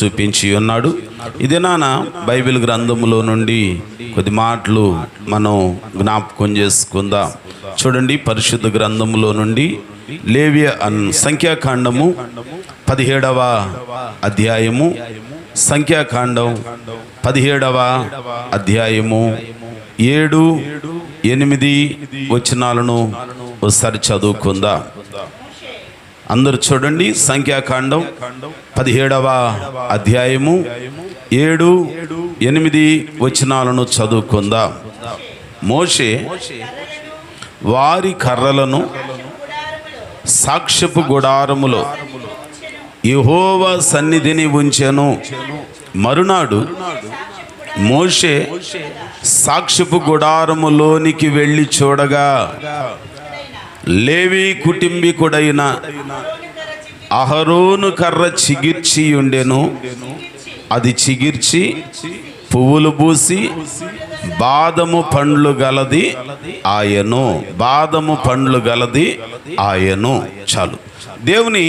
చూపించి ఉన్నాడు. ఇదే నాన్న బైబిల్ గ్రంథములో నుండి కొద్ది మాటలు మనం జ్ఞాపకం చేసుకుందాం. చూడండి, పరిశుద్ధ గ్రంథములో నుండి లేవి సంఖ్యాకాండము 17వ అధ్యాయము, సంఖ్యాకాండం 17వ అధ్యాయము 7, 8 వచనాలను ఒకసారి చదువుకుందాం. అందరూ చూడండి, సంఖ్యాకాండం 17వ అధ్యాయము 7, 8 వచనాలను చదువుకుందాం. మోషే వారి కర్రలను సాక్ష్యపు గుడారములో యెహోవా సన్నిధిని ఉంచెను. మరునాడు మోషే సాక్ష్యపు గుడారములోనికి వెళ్ళి చూడగా లేవి కుటుంబీకుడైన అహరోను కర్ర చిగిర్చి ఉండెను. అది చిగిర్చి పువ్వులు పూసి బాదము పండ్లు గలది ఆయను. బాదము పండ్లు గలది ఆయను. చాలు. దేవుని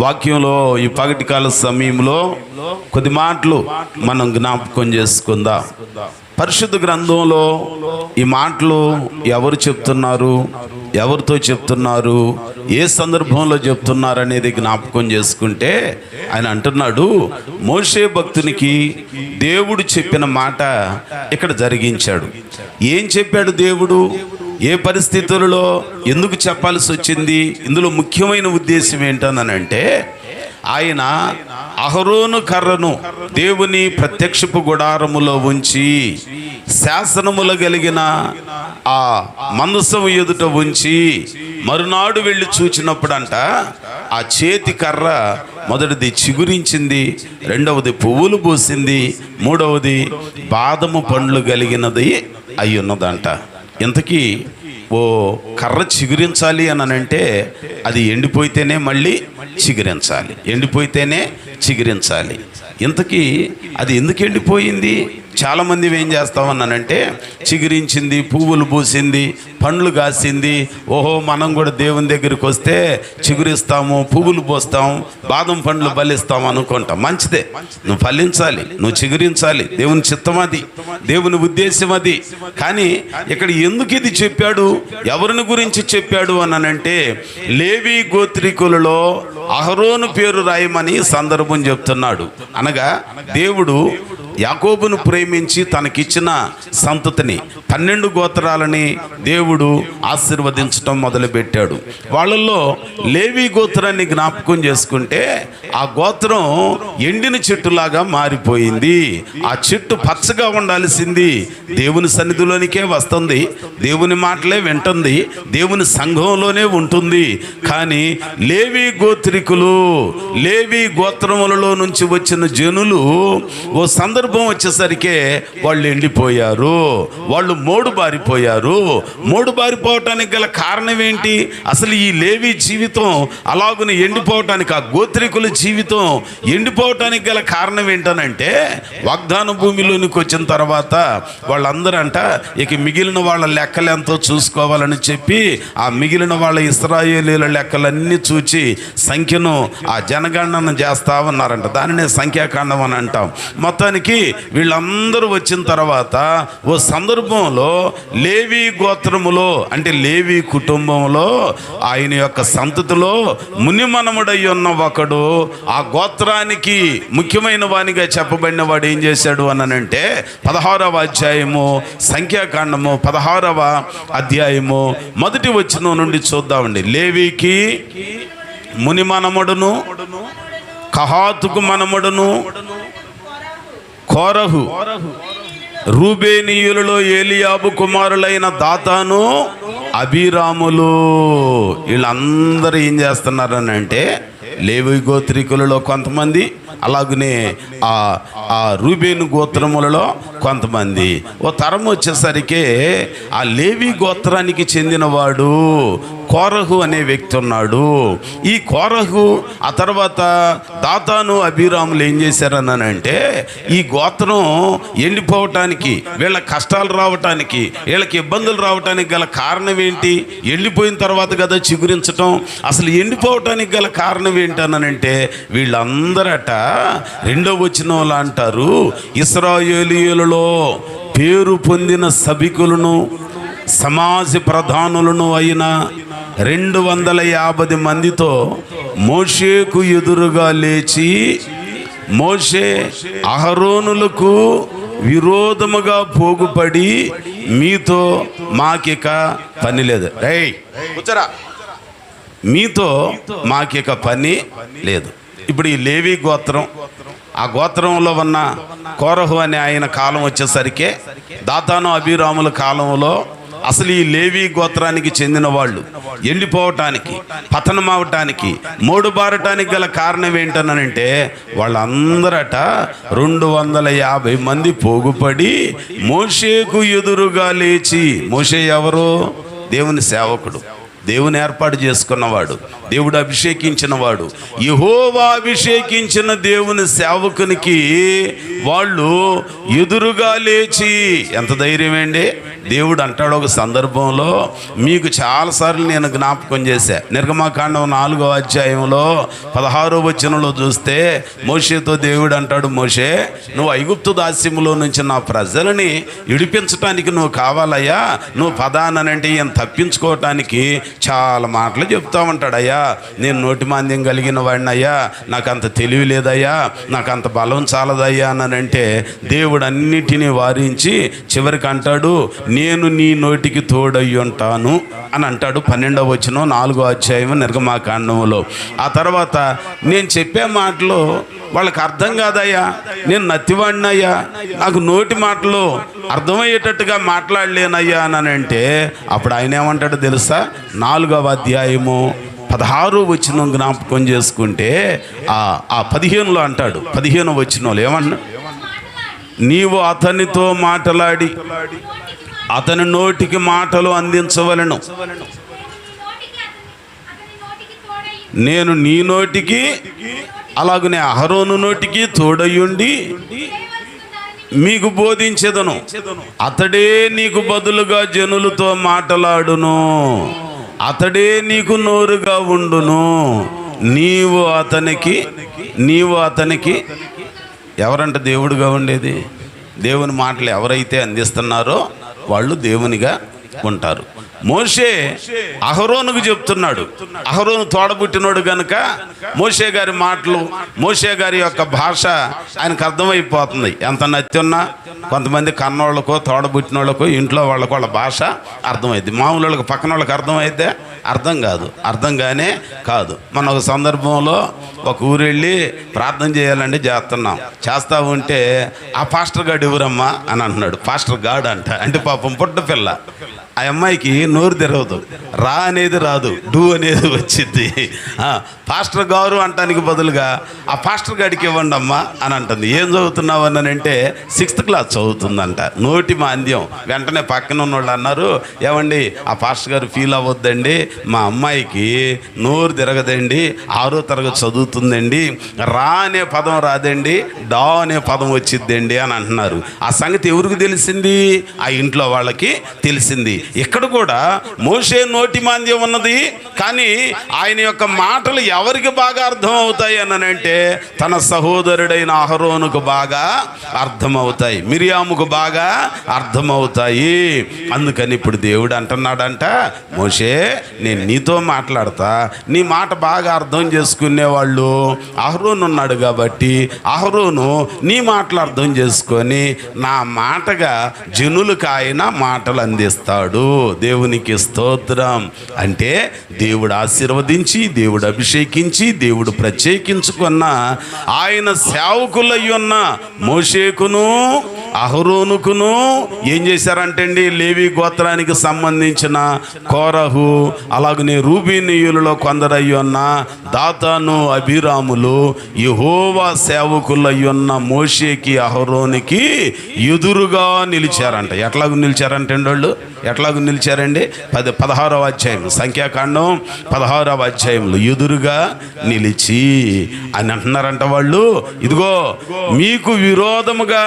వాక్యంలో ఈ పగటికాల సమయంలో కొద్ది మాటలు మనం జ్ఞాపకం చేసుకుందాం. పరిశుద్ధ గ్రంథంలో ఈ మాటలు ఎవరు చెప్తున్నారు, ఎవరితో చెప్తున్నారు, ఏ సందర్భంలో చెప్తున్నారు అనేది జ్ఞాపకం చేసుకుంటే ఆయన అంటున్నాడు, మోషే భక్తునికి దేవుడు చెప్పిన మాట ఇక్కడ జరిగించాడు. ఏం చెప్పాడు దేవుడు, ఏ పరిస్థితులలో ఎందుకు చెప్పాల్సి వచ్చింది, ఇందులో ముఖ్యమైన ఉద్దేశం ఏంటనంటే, ఆయన అహరోను కర్రను దేవుని ప్రత్యక్షపు గుడారములో ఉంచి శాసనములు కలిగిన ఆ మందసం ఎదుట ఉంచి మరునాడు వెళ్ళి చూచినప్పుడంట ఆ చేతి కర్ర మొదటిది చిగురించింది, రెండవది పువ్వులు పూసింది, మూడవది బాదము పండ్లు కలిగినది అయి ఉన్నదంట. ఇంతకీ ఓ కర్ర చిగురించాలి అని అంటే అది ఎండిపోయితేనే మళ్ళీ చిగురించాలి, ఎండిపోయితేనే చిగురించాలి. ఇంతకీ అది ఎందుకు ఎండిపోయింది? చాలామంది ఏం చేస్తామన్నానంటే, చిగురించింది, పువ్వులు పూసింది, పండ్లు కాసింది, ఓహో మనం కూడా దేవుని దగ్గరికి వస్తే చిగురిస్తాము, పువ్వులు పోస్తాం, బాదం పండ్లు ఫలిస్తాం అనుకుంటాం. మంచిదే, నువ్వు ఫలించాలి, నువ్వు చిగురించాలి, దేవుని చిత్తం అది, దేవుని ఉద్దేశం అది. కానీ ఇక్కడ ఎందుకు ఇది చెప్పాడు, ఎవరిని గురించి చెప్పాడు అనంటే, లేవి గోత్రికులలో అహరోను పేరు రాయమని సందర్భం చెప్తున్నాడు. అనగా దేవుడు యాకోబును ప్రేమించి తనకిచ్చిన సంతతిని 12 గోత్రాలని దేవుడు ఆశీర్వదించడం మొదలుపెట్టాడు. వాళ్ళల్లో లేవి గోత్రాన్ని జ్ఞాపకం చేసుకుంటే ఆ గోత్రం ఎండిన చెట్టులాగా మారిపోయింది. ఆ చెట్టు పచ్చగా ఉండాల్సింది దేవుని సన్నిధిలోనికే వస్తుంది, దేవుని మాటలే వింటుంది, దేవుని సంఘంలోనే ఉంటుంది. కానీ లేవి గోత్రికులు, లేవి గోత్రములలో నుంచి వచ్చిన జనులు ఓ సందర్భం వచ్చేసరికి వాళ్ళు ఎండిపోయారు, వాళ్ళు మోడు బారిపోయారు. మోడు బారిపోవటానికి గల కారణం ఏంటి? అసలు ఈ లేవి జీవితం అలాగున ఎండిపోవటానికి, ఆ గోత్రికుల జీవితం ఎండిపోవటానికి గల కారణం ఏంటనంటే, వాగ్దాన భూమిలోనికి వచ్చిన తర్వాత వాళ్ళందరూ అంట ఇక మిగిలిన వాళ్ళ లెక్కలు ఎంతో చూసుకోవాలని చెప్పి ఆ మిగిలిన వాళ్ళ ఇశ్రాయేలీల లెక్కలన్నీ చూచి సంఖ్యను ఆ జనగణన చేస్తా ఉన్నారంట. దానినే సంఖ్యాకాండం అని అంటాం. మొత్తానికి వీళ్ళందరూ వచ్చిన తర్వాత ఓ సందర్భంలో లేవి గోత్రములో అంటే లేవి కుటుంబంలో ఆయన యొక్క సంతతిలో మునిమనముడై ఉన్న ఒకడు, ఆ గోత్రానికి ముఖ్యమైన వానిగా చెప్పబడిన వాడు ఏం చేశాడు అనంటే, 16వ అధ్యాయము సంఖ్యాకాండము 16వ అధ్యాయము 1 వచనం నుండి చూద్దామండి. లేవికి మునిమనముడును, కహాతుకు మనముడును కోరహు, రూబేనీయులలో ఏలియాబు కుమారులైన దాతాను, అబీరాములు, వీళ్ళందరూ ఏం చేస్తున్నారని అంటే, లేవి గోత్రికులలో కొంతమంది, అలాగనే ఆ రూబేను గోత్రములలో కొంతమంది. ఓ తరం వచ్చేసరికి ఆ లేవి గోత్రానికి చెందినవాడు కోరహు అనే వ్యక్తి ఉన్నాడు. ఈ కోరహు ఆ తర్వాత దాతాను అబీరాములు ఏం చేశారనంటే ఈ గోత్రం ఎండిపోవటానికి, వీళ్ళ కష్టాలు రావటానికి, వీళ్ళకి ఇబ్బందులు రావటానికి గల కారణం ఏంటి? ఎండిపోయిన తర్వాత కదా చిగురించటం. అసలు ఎండిపోవటానికి గల కారణం ఏంటనంటే వీళ్ళందరట 2వ వచనంలో అంటారు, ఇశ్రాయేలీయులలో పేరు పొందిన సభికులను సమాజ ప్రధానులను అయిన 250 మందితో మోషేకు ఎదురుగా లేచి, మోషే అహరోనులకు విరోధముగా పోగుపడి మీతో మాకిక పని లేదు, మీతో మాకిక పని లేదు. ఇప్పుడు ఈ లేవి గోత్రం, ఆ గోత్రంలో ఉన్న కోరహు అనే ఆయన కాలం వచ్చేసరికి దాతాను అబీరాముల కాలంలో అసలు ఈ లేవి గోత్రానికి చెందిన వాళ్ళు ఎండిపోవటానికి, పతనం అవటానికి, మోడుబారటానికి గల కారణం ఏంటనంటే వాళ్ళందరట 250 మంది పోగుపడి మోషేకు ఎదురుగా లేచి, మోషే ఎవరు? దేవుని సేవకుడు, దేవుని ఏర్పాటు చేసుకున్నవాడు, దేవుడు అభిషేకించిన వాడు. యెహోవా అభిషేకించిన దేవుని సేవకునికి వాళ్ళు ఎదురుగా లేచి, ఎంత ధైర్యం అండి! దేవుడు అంటాడు ఒక సందర్భంలో, మీకు చాలాసార్లు నేను జ్ఞాపకం చేశా, నిర్గమకాండం 4వ అధ్యాయంలో 16వ వచనంలో చూస్తే మోషేతో దేవుడు అంటాడు, మోషే నువ్వు ఐగుప్తు దాస్యములో నుంచి నా ప్రజలని విడిపించటానికి నువ్వు కావాలయ్యా, నువ్వు పదానంటే ఈయన తప్పించుకోవటానికి చాలా మాటలు చెప్తా ఉంటాడయ్యా, నేను నోటి మాంద్యం కలిగిన వాడిని అయ్యా, నాకు అంత తెలివి లేదయ్యా, నాకు అంత బలం చాలదయ్యా అనంటే దేవుడు అన్నిటినీ వారించి చివరికి అంటాడు, నేను నీ నోటికి తోడయ్యి ఉంటాను అని అంటాడు. 12వ వచనం 4వ అధ్యాయం నిర్గమకాండంలో. ఆ తర్వాత నేను చెప్పే మాటలు వాళ్ళకి అర్థం కాదయ్యా, నేను నత్తివాడినయ్యా, నాకు నోటి మాటలు అర్థమయ్యేటట్టుగా మాట్లాడలేనయ్యా అని అంటే అప్పుడు ఆయన ఏమంటాడు తెలుసా? 4వ అధ్యాయము 16వ వచనం జ్ఞాపకం చేసుకుంటే ఆ 15లో అంటాడు, 15వ వచనంలో ఏమన్నా, నీవు అతనితో మాట్లాడి అతని నోటికి మాటలు అందించవలను, నేను నీ నోటికి అలాగనే అహరోను నోటికి తోడయ్యుండి మీకు బోధించెదను, అతడే నీకు బదులుగా జనులతో మాట్లాడును, అతడే నీకు నోరుగా ఉండును, నీవు అతనికి ఎవరంట దేవుడుగా ఉండేది? దేవుని మాటలు ఎవరైతే అందిస్తున్నారో వాళ్ళు దేవునిగా ఉంటారు. మోషే అహరోనుకు చెప్తున్నాడు, అహరోను తోడబుట్టినోడు గనుక మోషే గారి మాటలు, మోషే గారి యొక్క భాష ఆయనకు అర్థమైపోతుంది. ఎంత నత్యున్నా కొంతమంది కన్నోళ్ళకో తోడబుట్టినోళ్ళకో ఇంట్లో వాళ్ళకు వాళ్ళ భాష అర్థమైద్ది, మామూలు వాళ్ళకి పక్కన వాళ్ళకి అర్థమైద్దే? అర్థం కాదు, అర్థంగానే కాదు. మన ఒక సందర్భంలో ఒక ఊరు వెళ్ళి ప్రార్థన చేయాలండి, చేస్తా ఉంటే ఆ పాస్టర్ గాడు ఎవరమ్మా అని అంటున్నాడు. పాస్టర్ గాడు అంటే పాపం పుట్ట పిల్ల, ఆ అమ్మాయికి నోరు తెరవదు, రా అనేది రాదు, డూ అనేది వచ్చింది. పాస్టర్ గారు అంటానికి బదులుగా ఆ పాస్టర్ గాడికి ఇవ్వండి అమ్మా అని అంటుంది. ఏం చదువుతున్నావు అని అంటే 6th క్లాస్ చదువుతుందంట. నోటి మాంద్యం. వెంటనే పక్కన ఉన్నోళ్ళు అన్నారు, ఏమండి ఆ పాస్టర్ గారు ఫీల్ అవ్వద్దండి, మా అమ్మాయికి నోరు తిరగదండి, 6వ తరగతి చదువుతుందండి, రా అనే పదం రాదండి, డా అనే పదం వచ్చిద్దండి అని అంటున్నారు. ఆ సంగతి ఎవరికి తెలిసింది? ఆ ఇంట్లో వాళ్ళకి తెలిసింది. ఇక్కడ కూడా మోషే నోటి మాంద్యం ఉన్నది, కానీ ఆయన యొక్క మాటలు ఎవరికి బాగా అర్థం అవుతాయి అనంటే తన సహోదరుడైన అహరోనుకు బాగా అర్థమవుతాయి, మిరియాముకు బాగా అర్థమవుతాయి. అందుకని ఇప్పుడు దేవుడు అంటున్నాడంట, మోషే నేను నీతో మాట్లాడతా, నీ మాట బాగా అర్థం చేసుకునేవాళ్ళు అహరోను ఉన్నాడు కాబట్టి అహరోను నీ మాటలు అర్థం చేసుకొని నా మాటగా జనులకు ఆయన మాటలు అందిస్తాడు. దేవునికి స్తోత్రం. అంటే దేవుడు ఆశీర్వదించి, దేవుడు అభిషేకించి, దేవుడు ప్రత్యేకించుకున్న ఆయన సేవకులయ్యున్న మోషేకును అహరోనుకును ఏం చేశారంటే అండి, లేవి గోత్రానికి సంబంధించిన కోరహు అలాగనే రూబీనీయులలో కొందరయ్యున్న దాతాను అబీరాములు యెహోవా సేవకులయ్యున్న మోషేకి అహరోనికి ఎదురుగా నిలిచారంట. ఎట్లాగూ నిలిచారంటే వాళ్ళు ఎట్లాగూ నిలిచారండి? 16వ అధ్యాయం, సంఖ్యాకాండం 16వ అధ్యాయంలో ఎదురుగా నిలిచి అని అంటున్నారంట వాళ్ళు. ఇదిగో మీకు విరోధముగా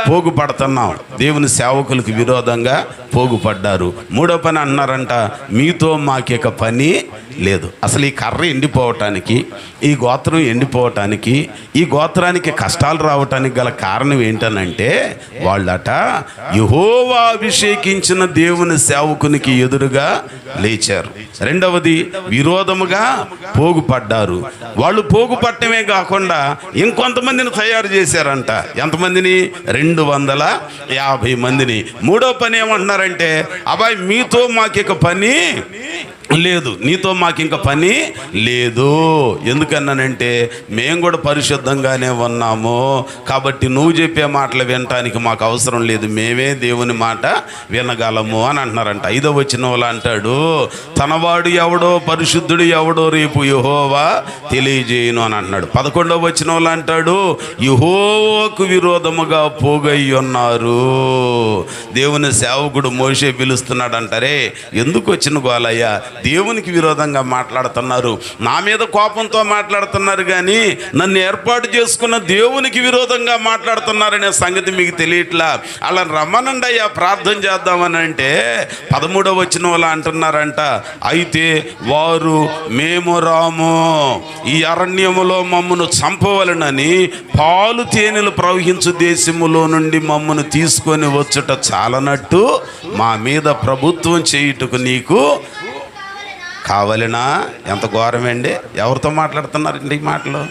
పోగుపడుతున్నాం. దేవుని సేవకులకు విరోధంగా పోగుపడ్డారు. మూడో పని అన్నారంట, మీతో మాకిక పని లేదు. అసలు ఈ కర్ర ఎండిపోవటానికి, ఈ గోత్రం ఎండిపోవటానికి, ఈ గోత్రానికి కష్టాలు రావటానికి గల కారణం ఏంటనంటే వాళ్ళట యెహోవా అభిషేకించిన దేవుని సేవకునికి ఎదురుగా లేచారు. రెండవది విరోధముగా పోగుపడ్డారు. వాళ్ళు పోగుపట్టమే కాకుండా ఇంకొంతమందిని తయారు చేశారంట. ఎంతమందిని? 250 మందిని. మూడో పని ఏమంటున్నారంటే, అబ్బాయి మీతో మాకిక పని లేదు, నీతో మాకు ఇంకా పని లేదు. ఎందుకన్నానంటే మేము కూడా పరిశుద్ధంగానే ఉన్నాము కాబట్టి నువ్వు చెప్పే మాటలు వినటానికి మాకు అవసరం లేదు, మేమే దేవుని మాట వినగలము అని అంటున్నారంట. 5వ వచనంలో అంటాడు, తనవాడు ఎవడో పరిశుద్ధుడు ఎవడో రేపు యెహోవా తెలియజేయును అని అంటున్నాడు. 11వ వచనంలో అంటాడు, యెహోవాకు విరోధముగా పోగై ఉన్నారు. దేవుని సేవకుడు మోషే పిలుస్తున్నాడు అంటారే, ఎందుకు వచ్చిన గోలయ్యా? దేవునికి విరోధంగా మాట్లాడుతున్నారు, నా మీద కోపంతో మాట్లాడుతున్నారు, కానీ నన్ను ఏర్పాటు చేసుకున్న దేవునికి విరోధంగా మాట్లాడుతున్నారనే సంగతి మీకు తెలియట్లా. అలా రమ్మనండి అయ్యా, ప్రార్థన చేద్దామని అంటే 13వ వచనంలో అంటున్నారంట, అయితే వారు మేము రాము, ఈ అరణ్యములో మమ్మను చంపవలనని పాలు తేనెలు ప్రవహించు దేశములో నుండి మమ్మను తీసుకొని వచ్చుట చాలనట్టు మా మీద ప్రభుత్వం చేయుటకు నీకు కావాలనా? ఎంత ఘోరమండి. ఎవరితో మాట్లాడుతున్నారండి ఈ మాటలు?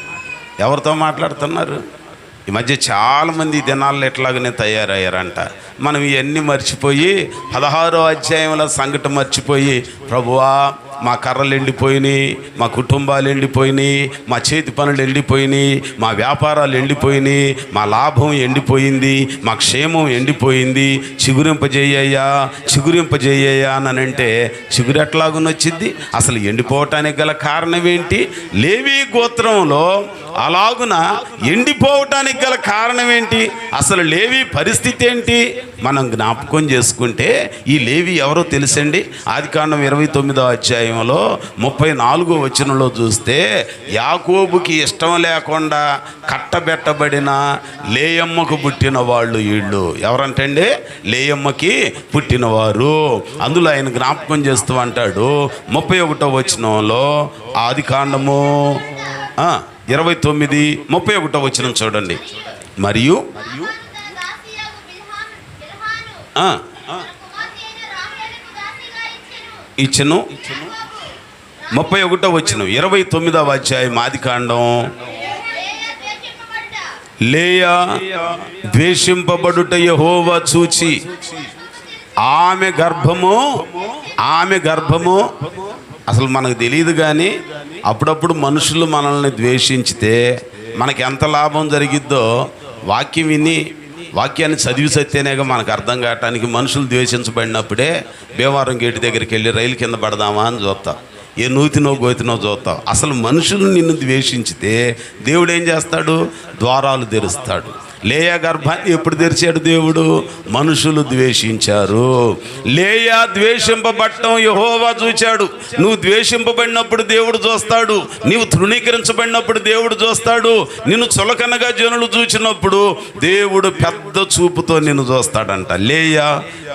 ఎవరితో మాట్లాడుతున్నారు? ఈ మధ్య చాలామంది దినాల్లో ఎట్లాగనే తయారయ్యారంట. మనం ఇవన్నీ మర్చిపోయి 16వ అధ్యాయంలో సంఘటన మర్చిపోయి, ప్రభువా మా కర్రలు ఎండిపోయినాయి, మా కుటుంబాలు ఎండిపోయినాయి, మా చేతి పనులు ఎండిపోయినాయి, మా వ్యాపారాలు ఎండిపోయినాయి, మా లాభం ఎండిపోయింది, మా క్షేమం ఎండిపోయింది, చిగురింపజేయ్యా చిగురింపజేయ్యా అని అంటే చిగురు ఎట్లాగునొచ్చింది? అసలు ఎండిపోవటానికి గల కారణం ఏంటి? లేవి గోత్రంలో అలాగున ఎండిపోవటానికి గల కారణం ఏంటి? అసలు లేవి పరిస్థితి ఏంటి? మనం జ్ఞాపకం చేసుకుంటే ఈ లేవి ఎవరో తెలుసండి. ఆదికాండం 29వ అధ్యాయంలో 34వ వచనంలో చూస్తే, యాకోబుకి ఇష్టం లేకుండా కట్టబెట్టబడిన లేయమ్మకు పుట్టిన వాళ్ళు వీళ్ళు. ఎవరంటండి? లేయమ్మకి పుట్టినవారు. అందులో ఆయన జ్ఞాపకం చేస్తూ అంటాడు 31వ వచనంలో, ఆదికాండము 29:31 వచనం చూడండి. మరియు ఇచ్చెను. 31వ వచనం 29వ అధ్యాయం ఆదికాండం. లేయా ద్వేషింపబడుట యెహోవా చూచి ఆమె గర్భము అసలు మనకు తెలియదు, కానీ అప్పుడప్పుడు మనుషులు మనల్ని ద్వేషించితే మనకి ఎంత లాభం జరిగిద్దో వాక్యం విని, వాక్యాన్ని చదివి సత్తేనేగా మనకు అర్థం కావటానికి. మనుషులు ద్వేషించబడినప్పుడే భీమవరం గేటు దగ్గరికి వెళ్ళి రైలు కింద పడదామా అని చూస్తాం, ఏ నూతినో గోతినో చూస్తాం. అసలు మనుషులు నిన్ను ద్వేషించితే దేవుడు ఏం చేస్తాడు? ద్వారాలు తెరుస్తాడు. లేయా గర్భాన్ని ఎప్పుడు తెరిచాడు దేవుడు? మనుషులు ద్వేషించారు. లేయా ద్వేషింపబడటం యెహోవా చూచాడు. నువ్వు ద్వేషింపబడినప్పుడు దేవుడు చూస్తాడు, నీవు తృణీకరించబడినప్పుడు దేవుడు చూస్తాడు, నిన్ను చులకనగా జనులు చూచినప్పుడు దేవుడు పెద్ద చూపుతో నిన్ను చూస్తాడంట. లేయా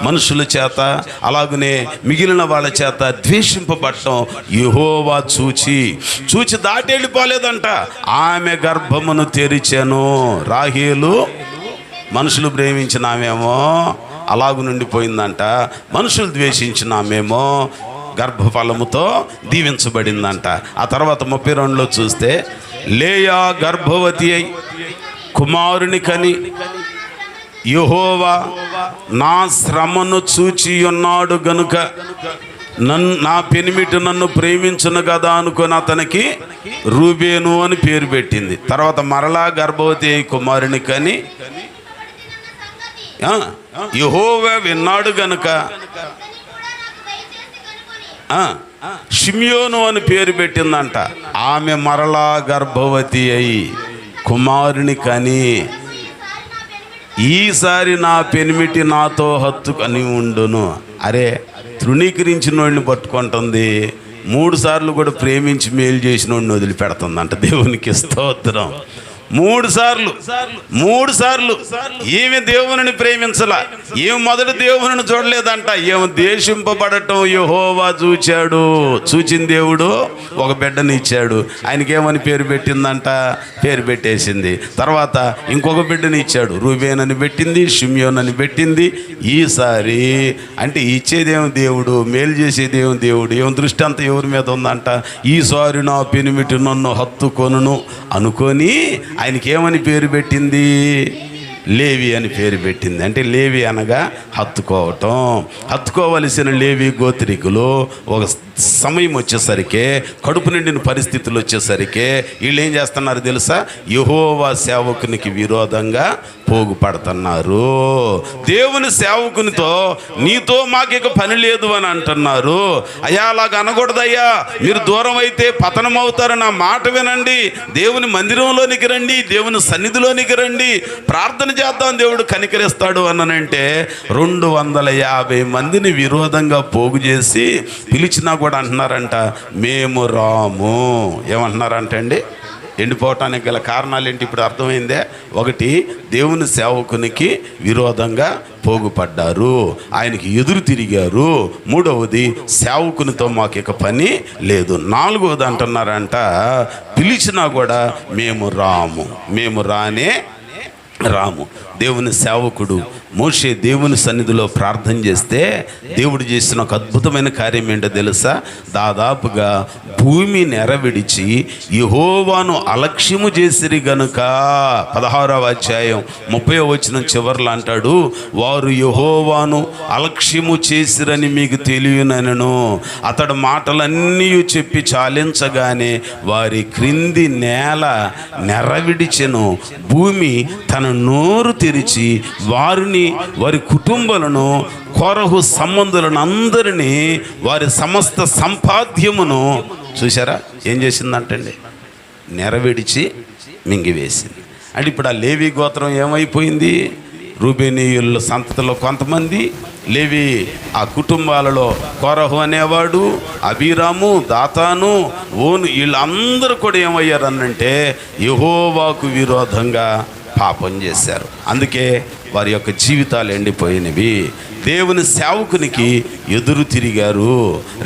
మనుషుల చేత అలాగనే మిగిలిన వాళ్ళ చేత ద్వేషింపబడటం యెహోవా చూచి దాటి వెళ్ళిపోలేదంట. ఆమె గర్భమును తెరిచెను. రాహేలు మనుషులు ప్రేమించినామేమో అలాగు నుండిపోయిందంట, మనుషులు ద్వేషించినామేమో గర్భఫలముతో దీవించబడిందంట. ఆ తర్వాత 32లో చూస్తే, లేయా గర్భవతి అయి కుమారుని కని యెహోవా నా శ్రమను చూచి ఉన్నాడు గనుక నా పెనిమిటి నన్ను ప్రేమించును కదా అనుకొని అతనికి రూబేను అని పేరు పెట్టింది. తర్వాత మరలా గర్భవతి అయి కుమారుని కని యెహోవా విన్నాడు గనుక షిమ్యోను అని పేరు పెట్టిందంట. ఆమె మరలా గర్భవతి అయి కుమారుని కని, ఈసారి నా పెనిమిటి నాతో హత్తుకని ఉండును. అరే తృణీకరించిన వాడిని పట్టుకుంటుంది, 3 సార్లు కూడా ప్రేమించి మేలు చేసిన వాడిని వదిలిపెడుతుందంట. దేవునికి స్తోత్రం. 3 సార్లు ఈమె దేవుని ప్రేమించలా, ఈమె మొదటి దేవుని చూడలేదంట. ఈమె దేశింపబడటం యెహోవా చూచిన దేవుడు ఒక బిడ్డని ఇచ్చాడు. ఆయనకేమని పేరు పెట్టిందంట, పేరు పెట్టేసింది. తర్వాత ఇంకొక బిడ్డని ఇచ్చాడు, రూబేన్ అని పెట్టింది, షిమ్యోన్ అని పెట్టింది. ఈసారి అంటే ఇచ్చేదేమో దేవుడు, మేలు చేసేదేమో దేవుడు. ఏమో దృష్టి అంతా ఎవరి మీద ఉందంట, ఈసారి నా పెనిమిటి నన్ను హత్తుకొనును అనుకొని ఆయనకి ఏమని పేరు పెట్టింది, లేవి అని పేరు పెట్టింది. అంటే లేవి అనగా హత్తుకోవలసిన లేవి గోత్రికులు ఒక సమయం వచ్చేసరికి, కడుపు నిండిన పరిస్థితులు వచ్చేసరికి వీళ్ళు ఏం చేస్తున్నారు తెలుసా, యెహోవా సేవకునికి విరోధంగా పోగుపడుతున్నారు. దేవుని సేవకునితో నీతో మాకిక పని లేదు అని అంటున్నారు. అయ్యా అలాగ అనకూడదయ్యా, మీరు దూరం అయితే పతనం అవుతారు, నా మాట వినండి, దేవుని మందిరంలోనికి రండి, దేవుని సన్నిధిలోనికి రండి, ప్రార్థన చేద్దాం, దేవుడు కనికరిస్తాడు అనంటే 250 మందిని విరోధంగా పోగు చేసి పిలిచినా కూడా అంటున్నారంట, మేము రాము. ఏమంటున్నారంట అండి, ఎండిపోవటానికి గల కారణాలు ఏంటి ఇప్పుడు అర్థమైందే. ఒకటి, దేవుని సేవకునికి విరోధంగా పోగుపడ్డారు, ఆయనకి ఎదురు తిరిగారు. 3వది, సేవకునితో మాకు ఇక పని లేదు. 4వది అంటున్నారంట, పిలిచినా కూడా మేము రాము. దేవుని సేవకుడు మోషే దేవుని సన్నిధిలో ప్రార్థన చేస్తే దేవుడు చేసిన ఒక అద్భుతమైన కార్యం ఏంటో తెలుసా, దాదాపుగా భూమి నెరవిడిచి యెహోవాను అలక్ష్యము చేసిరి గనుక 16వ అధ్యాయం 30వ వచనం చివర్లో అంటాడు, వారు యెహోవాను అలక్ష్యము చేసిరని మీకు తెలియనను. అతడు మాటలన్నీ చెప్పి చాలించగానే వారి క్రింది నేల నెరవిడిచెను, భూమి తన నోరు తెరిచి వారి కుటుంబాలను, కోరహు సంబంధులను అందరినీ, వారి సమస్త సంపాద్యమును చూసారా ఏం చేసిందంటండి, నెరవేడిచి మింగివేసింది. అంటే ఇప్పుడు ఆ లేవి గోత్రం ఏమైపోయింది, రూబేనీయుల సంతతిలో కొంతమంది, లేవి ఆ కుటుంబాలలో కోరహు అనేవాడు, అబీరాము, దాతాను, ఓను, వీళ్ళందరూ కూడా ఏమయ్యారనంటే యెహోవాకు విరోధంగా పాపం చేశారు. అందుకే వారి యొక్క జీవితాలు ఎండిపోయినవి. దేవుని సేవకునికి ఎదురు తిరిగారు.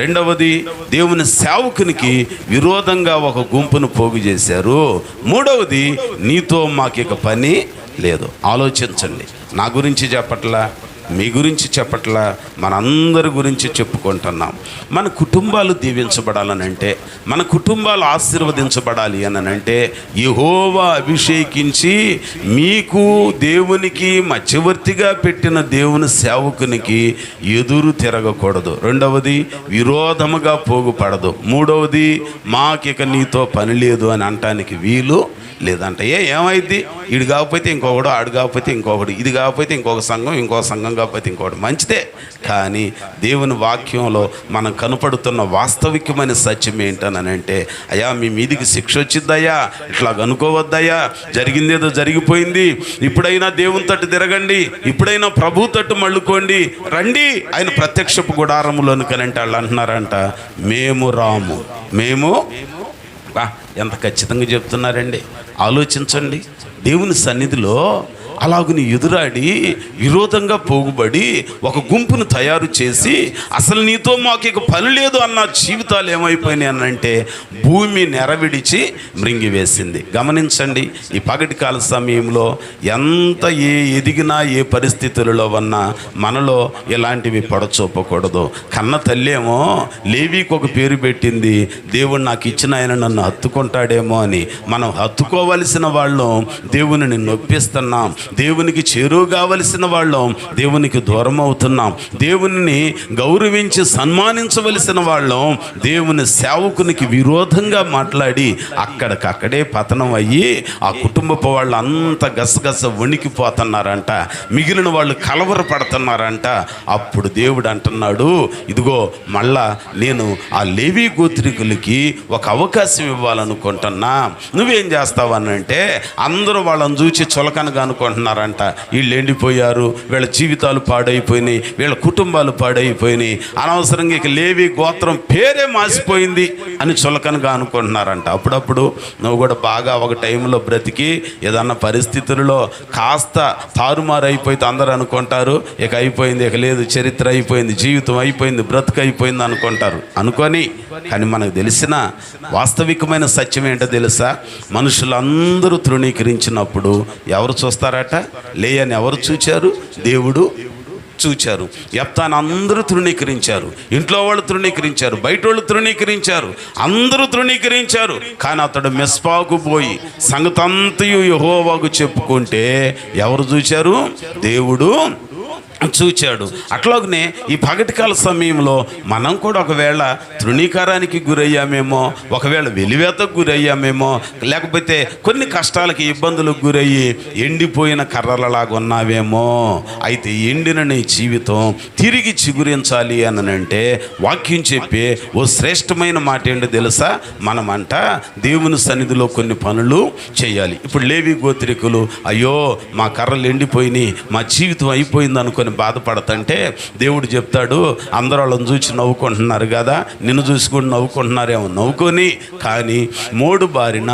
2వది, దేవుని సేవకునికి విరోధంగా ఒక గుంపును పోగు చేశారు. 3వది, నీతో మాకిక పని లేదు. ఆలోచించండి, నా గురించి చెప్పట్లా, మీ గురించి చెప్పట్లా, మనందరి గురించి చెప్పుకుంటున్నాం. మన కుటుంబాలు దీవించబడాలనంటే, మన కుటుంబాలు ఆశీర్వదించబడాలి అనంటే యెహోవా అభిషేకించి మీకు దేవునికి మధ్యవర్తిగా పెట్టిన దేవుని సేవకునికి ఎదురు తిరగకూడదు. 2వది, విరోధముగా పోగుపడదు. 3వది, మాకిక నీతో పని లేదు అని అంటానికి వీలు లేదంట. ఏమైంది, ఈడు కాకపోతే ఇంకొకడు, ఆడు కాకపోతే ఇంకొకడు, ఇది కాకపోతే ఇంకొక సంఘం, ఇంకో సంఘం కాకపోతే ఇంకొకటి. మంచిదే, కానీ దేవుని వాక్యంలో మనం కనపడుతున్న వాస్తవికమైన సత్యం ఏంటనంటే, అయ్యా మీ మీదికి శిక్ష వచ్చిందయ్యా, ఇట్లా అనుకోవద్దయ్యా, జరిగిందేదో జరిగిపోయింది, ఇప్పుడైనా దేవుని తట్టు తిరగండి, ఇప్పుడైనా ప్రభు తట్టు మళ్ళుకోండి, రండి ఆయన ప్రత్యక్షపు గుడారములోనికనంటే వాళ్ళు అంటున్నారంట, మేము రాము. ఎంత ఖచ్చితంగా చెప్తున్నారండి. ఆలోచించండి, దేవుని సన్నిధిలో అలాగుని ఎదురాడి విరోధంగా పోగుబడి ఒక గుంపును తయారు చేసి అసలు నీతో మాకు ఇక పని లేదు అన్న జీవితాలు ఏమైపోయినాయి అనంటే భూమి నెరవిడిచి మృంగివేసింది. గమనించండి, ఈ పగటి కాల సమయంలో ఎంత ఎదిగినా ఏ పరిస్థితులలో ఉన్నా మనలో ఇలాంటివి పొడచూపకూడదు. కన్న తల్లేమో లేవీకి ఒక పేరు పెట్టింది, దేవుడు నాకు ఇచ్చిన ఆయన నన్ను హత్తుకుంటాడేమో అని. మనం హత్తుకోవలసిన వాళ్ళం దేవునిని నొప్పిస్తున్నాం, దేవునికి చేరువ కావలసిన వాళ్ళం దేవునికి దూరం అవుతున్నాం, దేవుని గౌరవించి సన్మానించవలసిన వాళ్ళం దేవుని సేవకునికి విరోధంగా మాట్లాడి అక్కడికక్కడే పతనం అయ్యి ఆ కుటుంబపు వాళ్ళు అంత గసగస వణికిపోతున్నారంట, మిగిలిన వాళ్ళు కలవరపడుతున్నారంట. అప్పుడు దేవుడు అంటున్నాడు, ఇదిగో మళ్ళా నేను ఆ లేవీ గోత్రికులకి ఒక అవకాశం ఇవ్వాలనుకుంటున్నా, నువ్వేం చేస్తావనంటే అందరూ వాళ్ళని చూచి చులకనగా అనుకుంటున్నారు, అనుకుంటున్నారంట. వీళ్ళు ఎండిపోయారు, వీళ్ళ జీవితాలు పాడైపోయినాయి, వీళ్ళ కుటుంబాలు పాడైపోయినాయి, అనవసరంగా ఇక లేవి గోత్రం పేరే మాసిపోయింది అని చులకనగా అనుకుంటున్నారంట. అప్పుడప్పుడు నువ్వు కూడా బాగా ఒక టైంలో బ్రతికి ఏదన్నా పరిస్థితుల్లో కాస్త తారుమారు అయిపోతే అందరూ అనుకుంటారు ఇక అయిపోయింది, ఇక లేదు, చరిత్ర అయిపోయింది, జీవితం అయిపోయింది, బ్రతుకు అయిపోయింది అనుకుంటారు. కానీ మనకు తెలిసిన వాస్తవికమైన సత్యం ఏంటో తెలుసా? మనుషులందరూ తృణీకరించినప్పుడు ఎవరు చూస్తారట? లేయని ఎవరు చూచారు? దేవుడు చూచారు. యెఫ్తాను అందరూ తృణీకరించారు, ఇంట్లో వాళ్ళు తృణీకరించారు, బయట వాళ్ళు తృణీకరించారు, అందరూ తృణీకరించారు. కానీ అతడు మిస్పాకు పోయి సంగతంతయు యెహోవాకు చెప్పుకుంటే ఎవరు చూచారు? దేవుడు చూచాడు. అట్లాగనే ఈ పగటికాల సమయంలో మనం కూడా ఒకవేళ తృణీకారానికి గురయ్యామేమో, ఒకవేళ వెలివేతకు గురయ్యామేమో, లేకపోతే కొన్ని కష్టాలకి ఇబ్బందులకు గురయ్యి ఎండిపోయిన కర్రలలాగా ఉన్నావేమో. అయితే ఎండిన నీ జీవితం తిరిగి చిగురించాలి అనంటే వాక్యం చెప్పే ఓ శ్రేష్టమైన మాట ఏంటో తెలుసా? మనమంట దేవుని సన్నిధిలో కొన్ని పనులు చేయాలి. ఇప్పుడు లేవి గోత్రికులు అయ్యో మా కర్రలు ఎండిపోయినాయి, మా జీవితం అయిపోయింది అనుకుని బాధపడతంటే దేవుడు చెప్తాడు, అందరూ వాళ్ళని చూసి నవ్వుకుంటున్నారు కదా, నిన్ను చూసుకొని నవ్వుకుంటున్నారేమో, నవ్వుకొని కానీ మోడు బారిన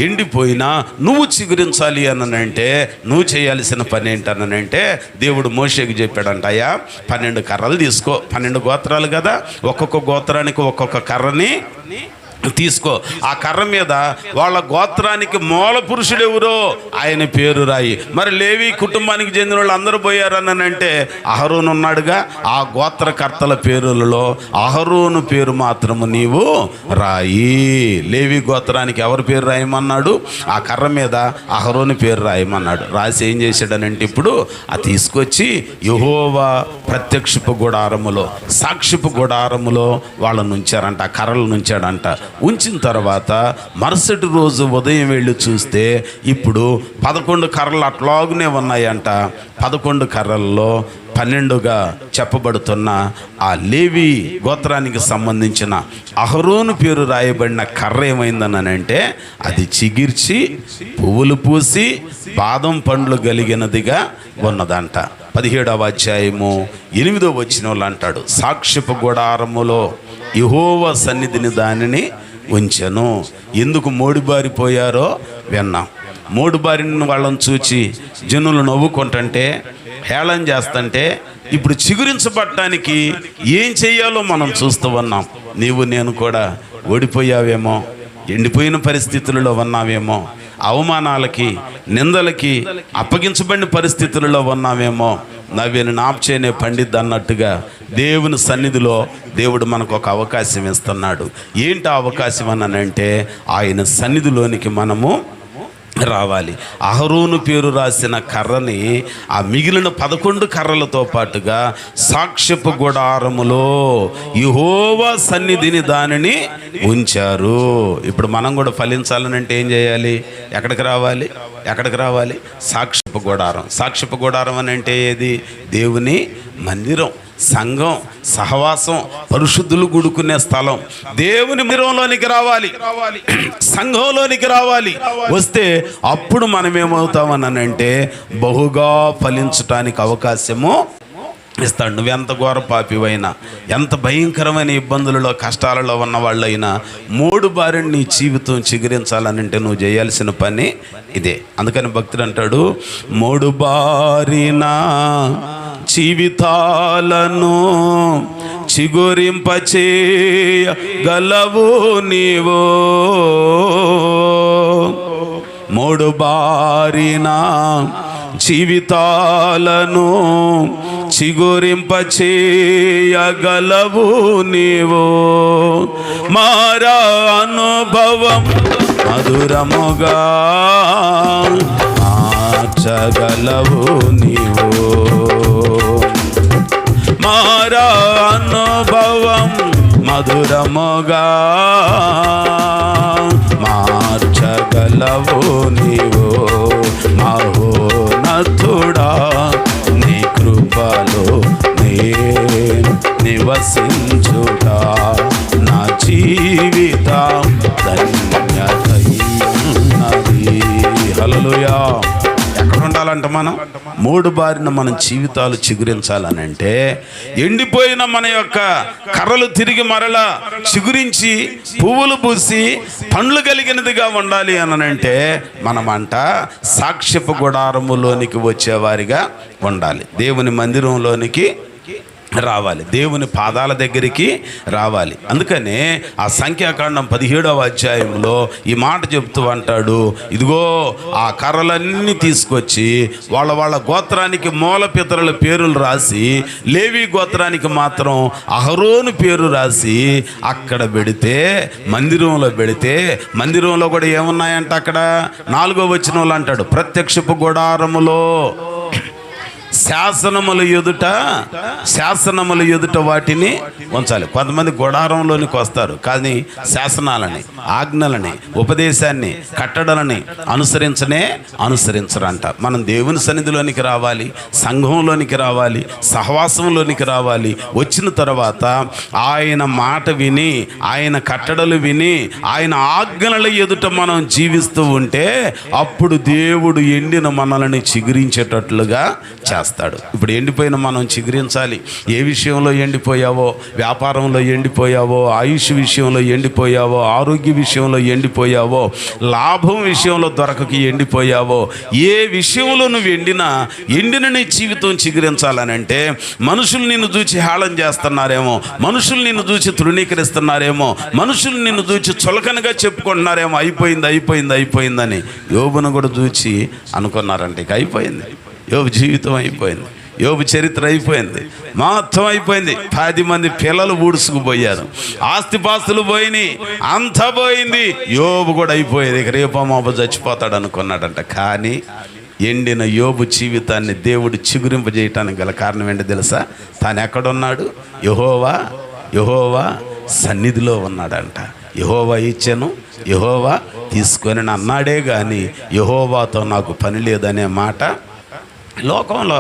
ఎండిపోయినా నువ్వు చిగురించాలి అనంటే నువ్వు చేయాల్సిన పని ఏంటనంటే దేవుడు మోషేకి చెప్పాడంట, అయ్యా 12 కర్రలు తీసుకో, 12 గోత్రాలు కదా, ఒక్కొక్క గోత్రానికి ఒక్కొక్క కర్రని తీసుకో, ఆ కర్ర మీద వాళ్ళ గోత్రానికి మూల పురుషుడు ఎవరో ఆయన పేరు రాయి. మరి లేవి కుటుంబానికి చెందిన వాళ్ళు అందరూ పోయారనంటే అహరోను ఉన్నాడుగా, ఆ గోత్రకర్తల పేరులలో అహరోను పేరు మాత్రము నీవు రాయి. లేవి గోత్రానికి ఎవరి పేరు రాయమన్నాడు? ఆ కర్ర మీద అహరోను పేరు రాయమన్నాడు. రాసి ఏం చేశాడనంటే ఇప్పుడు ఆ తీసుకొచ్చి యెహోవా ప్రత్యక్షపు గుడారములో, సాక్షిపు గుడారములో వాళ్ళను ఉంచారంట, ఆ కర్రలు ఉంచాడంట. ఉంచిన తర్వాత మరుసటి రోజు ఉదయం వెళ్ళి చూస్తే ఇప్పుడు 11 కర్రలు అట్లాగునే ఉన్నాయంట. 11 కర్రల్లో 12గా చెప్పబడుతున్న ఆ లేవి గోత్రానికి సంబంధించిన అహరోను పేరు రాయబడిన కర్ర ఏమైందనంటే అది చిగిర్చి పువ్వులు పూసి బాదం పండ్లు కలిగినదిగా ఉన్నదంట. 17వ అధ్యాయము 8వ వచనంలో అంటాడు, సాక్షిపు గుడారములో యెహోవా సన్నిధిని దానిని ఉంచెను. ఎందుకు మోడిబారిపోయారో విన్నాం. మోడిబారిన వాళ్ళని చూచి జనులు నవ్వుకుంటుంటే, హేళన చేస్తుంటే ఇప్పుడు చిగురించబడటానికి ఏం చేయాలో మనం చూస్తూ ఉన్నాం. నీవు నేను కూడా ఓడిపోయావేమో, ఎండిపోయిన పరిస్థితులలో ఉన్నావేమో, అవమానాలకి నిందలకి అప్పగించబడిన పరిస్థితులలో ఉన్నామేమో. నవ్వేను నాప్చేనే పండిద్ది అన్నట్టుగా దేవుని సన్నిధిలో దేవుడు మనకు ఒక అవకాశం ఇస్తున్నాడు. ఏంటి ఆ అవకాశం అనంటే ఆయన సన్నిధిలోనికి మనము రావాలి. అహరోను పేరు రాసిన కర్రని ఆ మిగిలిన 11 కర్రలతో పాటుగా సాక్ష్యపు గుడారములో యెహోవా సన్నిధిని దానిని ఉంచారు. ఇప్పుడు మనం కూడా ఫలించాలనంటే ఏం చేయాలి? ఎక్కడికి రావాలి? సాక్ష్యపు గుడారం. సాక్ష్యపు గుడారం అని అంటే ఏది? దేవుని మందిరం, సంఘం, సహవాసం, పరిశుద్ధులు కూడుకునే స్థలం. దేవుని మందిరంలోనికి రావాలి, సంఘంలోనికి రావాలి. వస్తే అప్పుడు మనం ఏమవుతామనంటే బహుగా ఫలించటానికి అవకాశము ఇస్తాడు. నువ్వెంత ఘోర పాపివైనా, ఎంత భయంకరమైన ఇబ్బందులలో కష్టాలలో ఉన్న వాళ్ళైనా మూడు బారిన నీ జీవితం చిగురించాలనంటే నువ్వు చేయాల్సిన పని ఇదే. అందుకని భక్తుడు అంటాడు, మూడు బారిన జీవితాలను చిగురింపచేయగలవు నీవు, మూడు బారిన జీవితాలను చిగురింపచేయగలవు నీవు, మారా అనుభవం మధురముగా మార్చగలవు నీవు, మారా అనుభవం మధురముగా మార్చగలవు నీవు, మహోన్నతుడా నీ కృపలో నేను నివసించుట నా జీవితం ధన్యతయున్నది. హల్లెలూయా. ఎక్కడ ఉండాలంట? ఎలాగంట మనం మూడు బారిన మన జీవితాలు చిగురించాలని అంటే ఎండిపోయిన మన యొక్క కర్రలు తిరిగి మరలా చిగురించి పువ్వులు పూసి పండ్లు కలిగినదిగా ఉండాలి అని అంటే మనమంట సాక్ష్యపు గుడారములోనికి వచ్చేవారిగా ఉండాలి. దేవుని మందిరంలోనికి రావాలి, దేవుని పాదాల దగ్గరికి రావాలి. అందుకనే ఆ సంఖ్యాకాండం 17వ అధ్యాయంలో ఈ మాట చెప్తూ అంటాడు, ఇదిగో ఆ కర్రలన్నీ తీసుకొచ్చి వాళ్ళ గోత్రానికి మూల పితరుల పేర్లు రాసి లేవి గోత్రానికి మాత్రం అహరోను పేరు రాసి అక్కడ పెడితే, మందిరంలో పెడితే, మందిరంలో కూడా ఏమున్నాయంట అక్కడ 4వ వచనంలో అంటాడు, ప్రత్యక్షపు గుడారములో శాసనముల ఎదుట వాటిని ఉంచాలి. కొంతమంది గుడారంలోనికి వస్తారు కానీ శాసనాలని, ఆజ్ఞలని, ఉపదేశాన్ని, కట్టడలని అనుసరించరంట. మనం దేవుని సన్నిధిలోనికి రావాలి, సంఘంలోనికి రావాలి, సహవాసంలోనికి రావాలి. వచ్చిన తర్వాత ఆయన మాట విని, ఆయన కట్టడలు విని, ఆయన ఆజ్ఞల ఎదుట మనం జీవిస్తూ ఉంటే అప్పుడు దేవుడు ఎండిన మనల్ని చిగురించేటట్లుగా చేస్తాడు. ఇప్పుడు ఎండిపోయిన మనం చిగురించాలి. ఏ విషయంలో ఎండిపోయావో, వ్యాపారంలో ఎండిపోయావో, ఆయుష్ విషయంలో ఎండిపోయావో, ఆరోగ్య విషయంలో ఎండిపోయావో, లాభం విషయంలో దొరకకి ఎండిపోయావో, ఏ విషయంలో నువ్వు ఎండిన నీ జీవితం చిగురించాలని అంటే మనుషులు నిన్ను చూచి హేళన చేస్తున్నారేమో, మనుషులు నిన్ను చూచి తృణీకరిస్తున్నారేమో, మనుషులు నిన్ను చూచి చులకనగా చెప్పుకుంటున్నారేమో, అయిపోయిందని యోబును కూడా చూచి అనుకున్నారంటే ఇక అయిపోయింది, యోబు జీవితం అయిపోయింది, యోబు చరిత్ర అయిపోయింది, మొత్తం అయిపోయింది. 10 మంది పిల్లలు ఊడుసుకుపోయారు, ఆస్తిపాస్తులు పోయినాయి, అంతా పోయింది, యోబు కూడా అయిపోయేది, ఇక రేపో మాపో చచ్చిపోతాడు అనుకున్నాడంట. కానీ ఎండిన యోబు జీవితాన్ని దేవుడు చిగురింపజేయటానికి గల కారణం ఏంటి తెలుసా? తాను ఎక్కడున్నాడు? యెహోవా సన్నిధిలో ఉన్నాడంట. యెహోవా ఇచ్చాను, యెహోవా తీసుకొని అన్నాడే కానీ యెహోవాతో నాకు పని లేదనే మాట. లోకంలో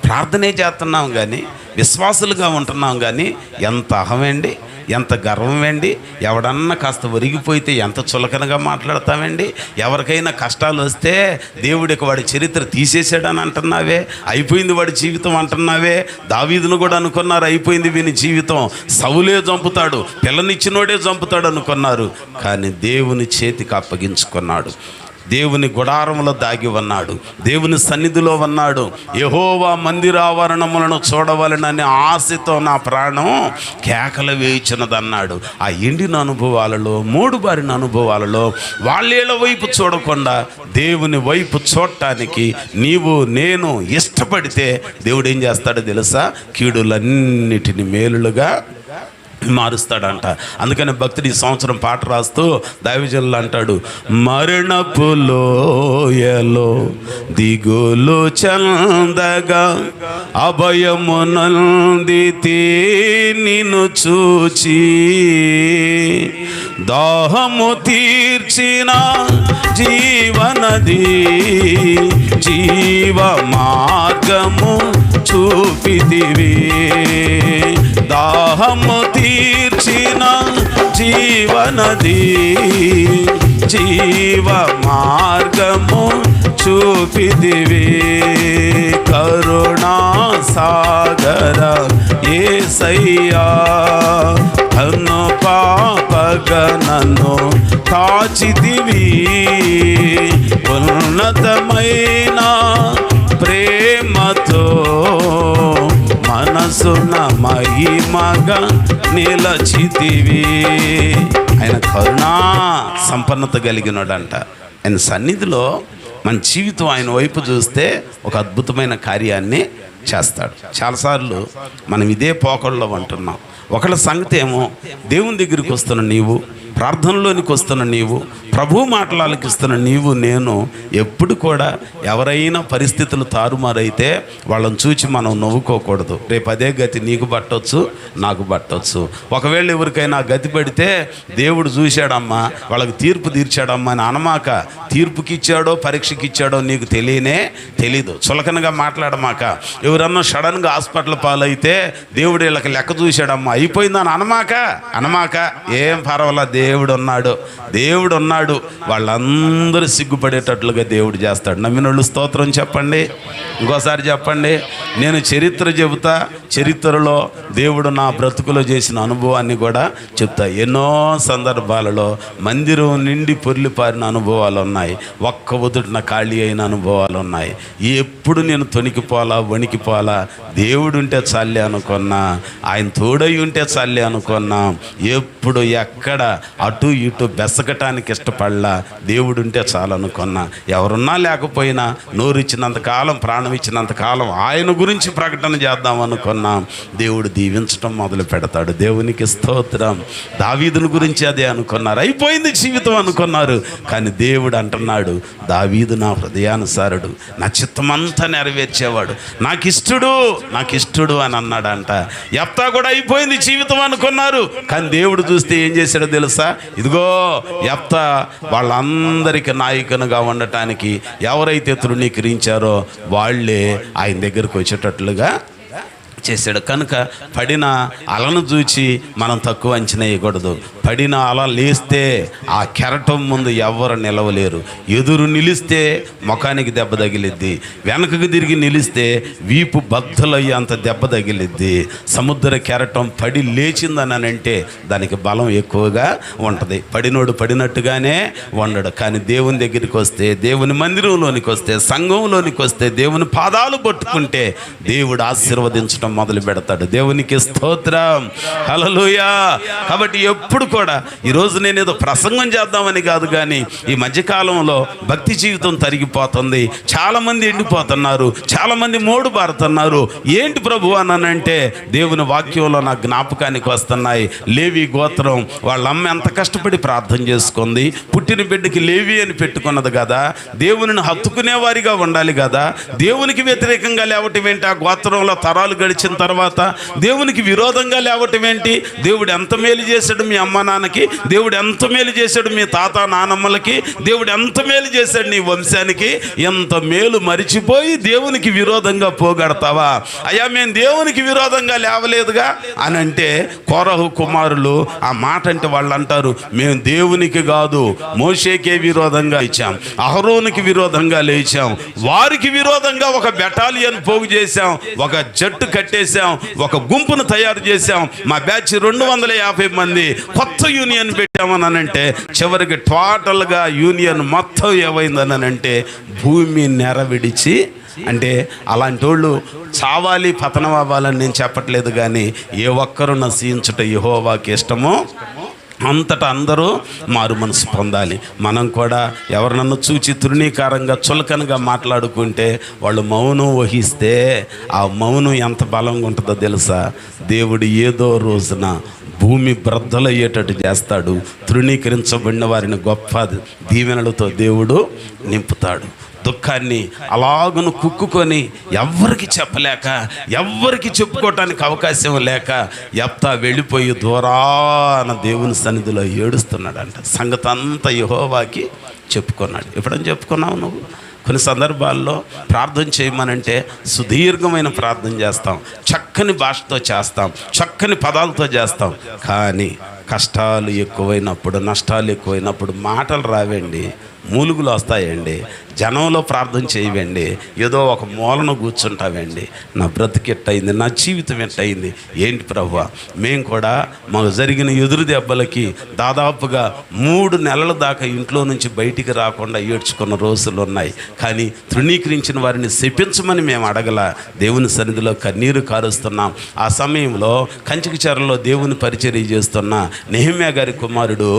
ప్రార్థనే చేస్తున్నాం కానీ, విశ్వాసులుగా ఉంటున్నాం కానీ ఎంత అహమేండి, ఎంత గర్వమేండి. ఎవడన్నా కాస్త ఒరిగిపోతే ఎంత చులకనగా మాట్లాడతామండి. ఎవరికైనా కష్టాలు వస్తే దేవుడికి వాడి చరిత్ర తీసేసాడని అంటున్నావే, అయిపోయింది వాడి జీవితం అంటున్నావే. దావీదును కూడా అనుకున్నారు అయిపోయింది వీని జీవితం, సౌలే చంపుతాడు, పిల్లనిచ్చినోడే చంపుతాడు అనుకున్నారు. కానీ దేవుని చేతికి అప్పగించుకున్నాడు, దేవుని గుడారంలో దాగి ఉన్నాడు, దేవుని సన్నిధిలో ఉన్నాడు. యెహోవా మందిరావరణములను చూడవలనని ఆశతో నా ప్రాణం కేకలు వేయించినదన్నాడు. ఆ ఎండిన అనుభవాలలో, మూడు బారిన అనుభవాలలో వాళ్ళేళ్ళ వైపు చూడకుండా దేవుని వైపు చూడటానికి నీవు నేను ఇష్టపడితే దేవుడు ఏం చేస్తాడో తెలుసా? కీడులన్నిటిని మేలులుగా మారుస్తాడంట. అందుకని భక్తుడు ఈ సంవత్సరం పాట రాస్తూ దైవజనులు అంటాడు, మరణపు లోయలో దిగులు చందగా అభయము నందితి నిన్ను చూచి, దాహము తీర్చిన జీవనది జీవ మార్గము చూపితివి, దాహము తీర్చిన జీవనది జీవ మార్గము చూపితివి, కరుణా సాగర యేసయ్యా నన్ను పాపగా నన్ను కాచితివి, ఉన్నతమైన ప్రేమతో మనసున మహిమగా నిలచితివి. ఆయన కరుణా సంపన్నత కలిగినోడంట. ఆయన సన్నిధిలో మన జీవితం ఆయన వైపు చూస్తే ఒక అద్భుతమైన కార్యాన్ని చేస్తాడు. చాలాసార్లు మనం ఇదే పోకడలో ఉంటున్నాం. ఒకళ్ళ సంగతి ఏమో దేవుని దగ్గరికి వస్తున్న నీవు, ప్రార్థనలోనికి వస్తున్న నీవు, ప్రభు మాటలు ఆలకిస్తున్న నీవు, నేను ఎప్పుడు కూడా ఎవరైనా పరిస్థితులు తారుమారైతే వాళ్ళని చూచి మనం నవ్వుకోకూడదు. రేపు అదే గతి నీకు పట్టవచ్చు, నాకు పట్టవచ్చు. ఒకవేళ ఎవరికైనా గతి పడితే దేవుడు చూశాడమ్మా, వాళ్ళకి తీర్పు తీర్చాడమ్మా అని అనమాక. తీర్పుకి ఇచ్చాడో పరీక్షకి ఇచ్చాడో నీకు తెలీదు. చులకనగా మాట్లాడమాక. ఎవరన్నా సడన్గా హాస్పిటల్ పాలైతే దేవుడు వీళ్ళకి లెక్క చూశాడమ్మా అయిపోయిందని అనమాక. ఏం పర్వాలేదు, దేవుడు ఉన్నాడు. వాళ్ళందరూ సిగ్గుపడేటట్లుగా దేవుడు చేస్తాడు. నమ్మినోళ్ళు స్తోత్రం చెప్పండి. ఇంకోసారి చెప్పండి. నేను చరిత్ర చెబుతా, చరిత్రలో దేవుడు నా బ్రతుకులో చేసిన అనుభవాన్ని కూడా చెప్తా. ఎన్నో సందర్భాలలో మందిరం నిండి పొర్లిపారిన అనుభవాలు ఉన్నాయి, ఒక్క ఉదుటిన ఖాళీ అయిన అనుభవాలు ఉన్నాయి. ఎప్పుడు నేను తొణికిపోలా, వణికిపోలా. దేవుడు ఉంటే చాలే అనుకున్నా, ఆయన తోడై ఉంటే చాలే అనుకున్నా. ఎప్పుడు ఎక్కడ అటు ఇటు బెసకటానికి ఇష్టపడలా. దేవుడు ఉంటే చాలనుకున్నా. ఎవరున్నా లేకపోయినా నోరు ఇచ్చినంతకాలం, ప్రాణం ఇచ్చినంతకాలం ఆయన గురించి ప్రకటన చేద్దాం అనుకున్నాం. దేవుడు దీవించడం మొదలు పెడతాడు. దేవునికి స్తోత్రం. దావీదుని గురించి అదే అనుకున్నారు, అయిపోయింది జీవితం అనుకున్నారు. కానీ దేవుడు అంటున్నాడు, దావీదు నా హృదయానుసారుడు, నా చిత్తమంతా నెరవేర్చేవాడు, నాకు ఇష్టడు అని అన్నాడంట. యెఫ్తా కూడా అయిపోయింది జీవితం అనుకున్నారు. కానీ దేవుడు చూస్తే ఏం చేశాడో తెలుసా? ఇదిగో యెఫ్తా వాళ్ళందరికీ నాయకునిగా ఉండటానికి ఎవరైతే తృణీకరించారో వాళ్ళే ఆయన దగ్గరకు వచ్చేటట్లుగా చేశాడు. కనుక పడిన అలను చూచి మనం తక్కువ అంచనా వేయకూడదు. పడిన అల లేస్తే ఆ కెరటం ముందు ఎవ్వరు నిలవలేరు. ఎదురు నిలిస్తే ముఖానికి దెబ్బ తగిలిద్ది, వెనకకు తిరిగి నిలిస్తే వీపు బద్దలయ్యి అంత దెబ్బ తగిలిద్ది. సముద్ర కెరటం పడి లేచిందని అంటే దానికి బలం ఎక్కువగా ఉంటుంది. పడినోడు పడినట్టుగానే ఉండడు. కానీ దేవుని దగ్గరికి వస్తే, దేవుని మందిరంలోనికి వస్తే, సంఘంలోనికి వస్తే, దేవుని పాదాలు పట్టుకుంటే దేవుడు ఆశీర్వదించడం మొదలు పెడతాడు. దేవునికి స్తోత్రం, హల్లెలూయా. కాబట్టి ఎప్పుడు కూడా, ఈరోజు నేను ఏదో ప్రసంగం చేద్దామని కాదు, కానీ ఈ మధ్యకాలంలో భక్తి జీవితం తరిగిపోతుంది. చాలామంది ఎండిపోతున్నారు, చాలామంది మోడు బారుతున్నారు. ఏంటి ప్రభు అనంటే దేవుని వాక్యంలో నా జ్ఞాపకానికి వస్తున్నాయి. లేవి గోత్రం వాళ్ళ అమ్మ ఎంత కష్టపడి ప్రార్థన చేసుకుంది. పుట్టిన బిడ్డకి లేవి అని పెట్టుకున్నది కదా. దేవునిని హత్తుకునే వారిగా ఉండాలి కదా. దేవునికి వ్యతిరేకంగా లేవటం ఏంటి? ఆ గోత్రంలో తరాలు గడిచిన తర్వాత దేవునికి విరోధంగా లేవటం ఏంటి? దేవుడు ఎంత మేలు చేశాడు మీ అమ్మ నాన్నకి, దేవుడు ఎంత మేలు చేశాడు మీ తాత నానమ్మలకి, దేవుడు ఎంత మేలు చేశాడు నీ వంశానికి. ఎంత మేలు మరిచిపోయి దేవునికి విరోధంగా పోగడతావా? అయ్యా మేము దేవునికి విరోధంగా లేవలేదుగా అని అంటే, కోరహు కుమారులు ఆ మాట అంటే వాళ్ళు అంటారు, మేము దేవునికి కాదు మోషేకే విరోధంగా ఇచ్చాం, అహరోనుకి విరోధంగా లేచాం, వారికి విరోధంగా ఒక బెటాలియన్ పోగు చేశాం, ఒక జట్టు కట్టేశాం, ఒక గుంపును తయారు చేశాం, మా బ్యాచ్ 250 మంది కొత్త యూనియన్ పెట్టామని అంటే, చివరికి టోటల్గా యూనియన్ మొత్తం ఏమైందని అంటే భూమి నెర విడిచి. అంటే అలాంటి వాళ్ళు చావాలి, పతనం అవ్వాలని నేను చెప్పట్లేదు, కానీ ఏ ఒక్కరు నశించుట యెహోవాకి ఇష్టమో అంతటా అందరూ మారు మనసు పొందాలి. మనం కూడా ఎవరినన్ను చూచి తృణీకారంగా చులకనగా మాట్లాడుకుంటే వాళ్ళు మౌనం వహిస్తే ఆ మౌనం ఎంత బలంగా ఉంటుందో తెలుసా? దేవుడు ఏదో రోజున భూమి బ్రద్దలయ్యేటట్టు చేస్తాడు. తృణీకరించబడిన వారిని గొప్ప దీవెనలతో దేవుడు నింపుతాడు. దుఃఖాన్ని అలాగను కుక్కుకొని ఎవ్వరికి చెప్పలేక, ఎవ్వరికి చెప్పుకోవటానికి అవకాశం లేక యెఫ్తా వెళ్ళిపోయి దూరాన దేవుని సన్నిధిలో ఏడుస్తున్నాడంట. సంగతి అంతా యెహోవాకి చెప్పుకున్నాడు. ఎప్పుడని చెప్పుకున్నావు నువ్వు? కొన్ని సందర్భాల్లో ప్రార్థన చేయమనంటే సుదీర్ఘమైన ప్రార్థన చేస్తాం, చక్కని భాషతో చేస్తాం, చక్కని పదాలతో చేస్తాం. కానీ కష్టాలు ఎక్కువైనప్పుడు, నష్టాలు ఎక్కువైనప్పుడు మాటలు రావండి, మూలుగులు వస్తాయండి. జనంలో ప్రార్థన చేయవండి, ఏదో ఒక మూలను కూర్చుంటావండి. నా బ్రతికి ఎట్టయింది, నా జీవితం ఎట్టయింది. ఏంటి ప్రభువా? మేము కూడా మాకు జరిగిన ఎదురు దెబ్బలకి దాదాపుగా 3 నెలల దాకా ఇంట్లో నుంచి బయటికి రాకుండా ఏడ్చుకున్న రోజులు ఉన్నాయి. కానీ తృణీకరించిన వారిని శపించమని మేము అడగల, దేవుని సన్నిధిలో కన్నీరు కారుస్తున్నాం. ఆ సమయంలో కంచికచర్లలో దేవుని పరిచర్య చేస్తున్న నెహెమ్యా గారి కుమారుడు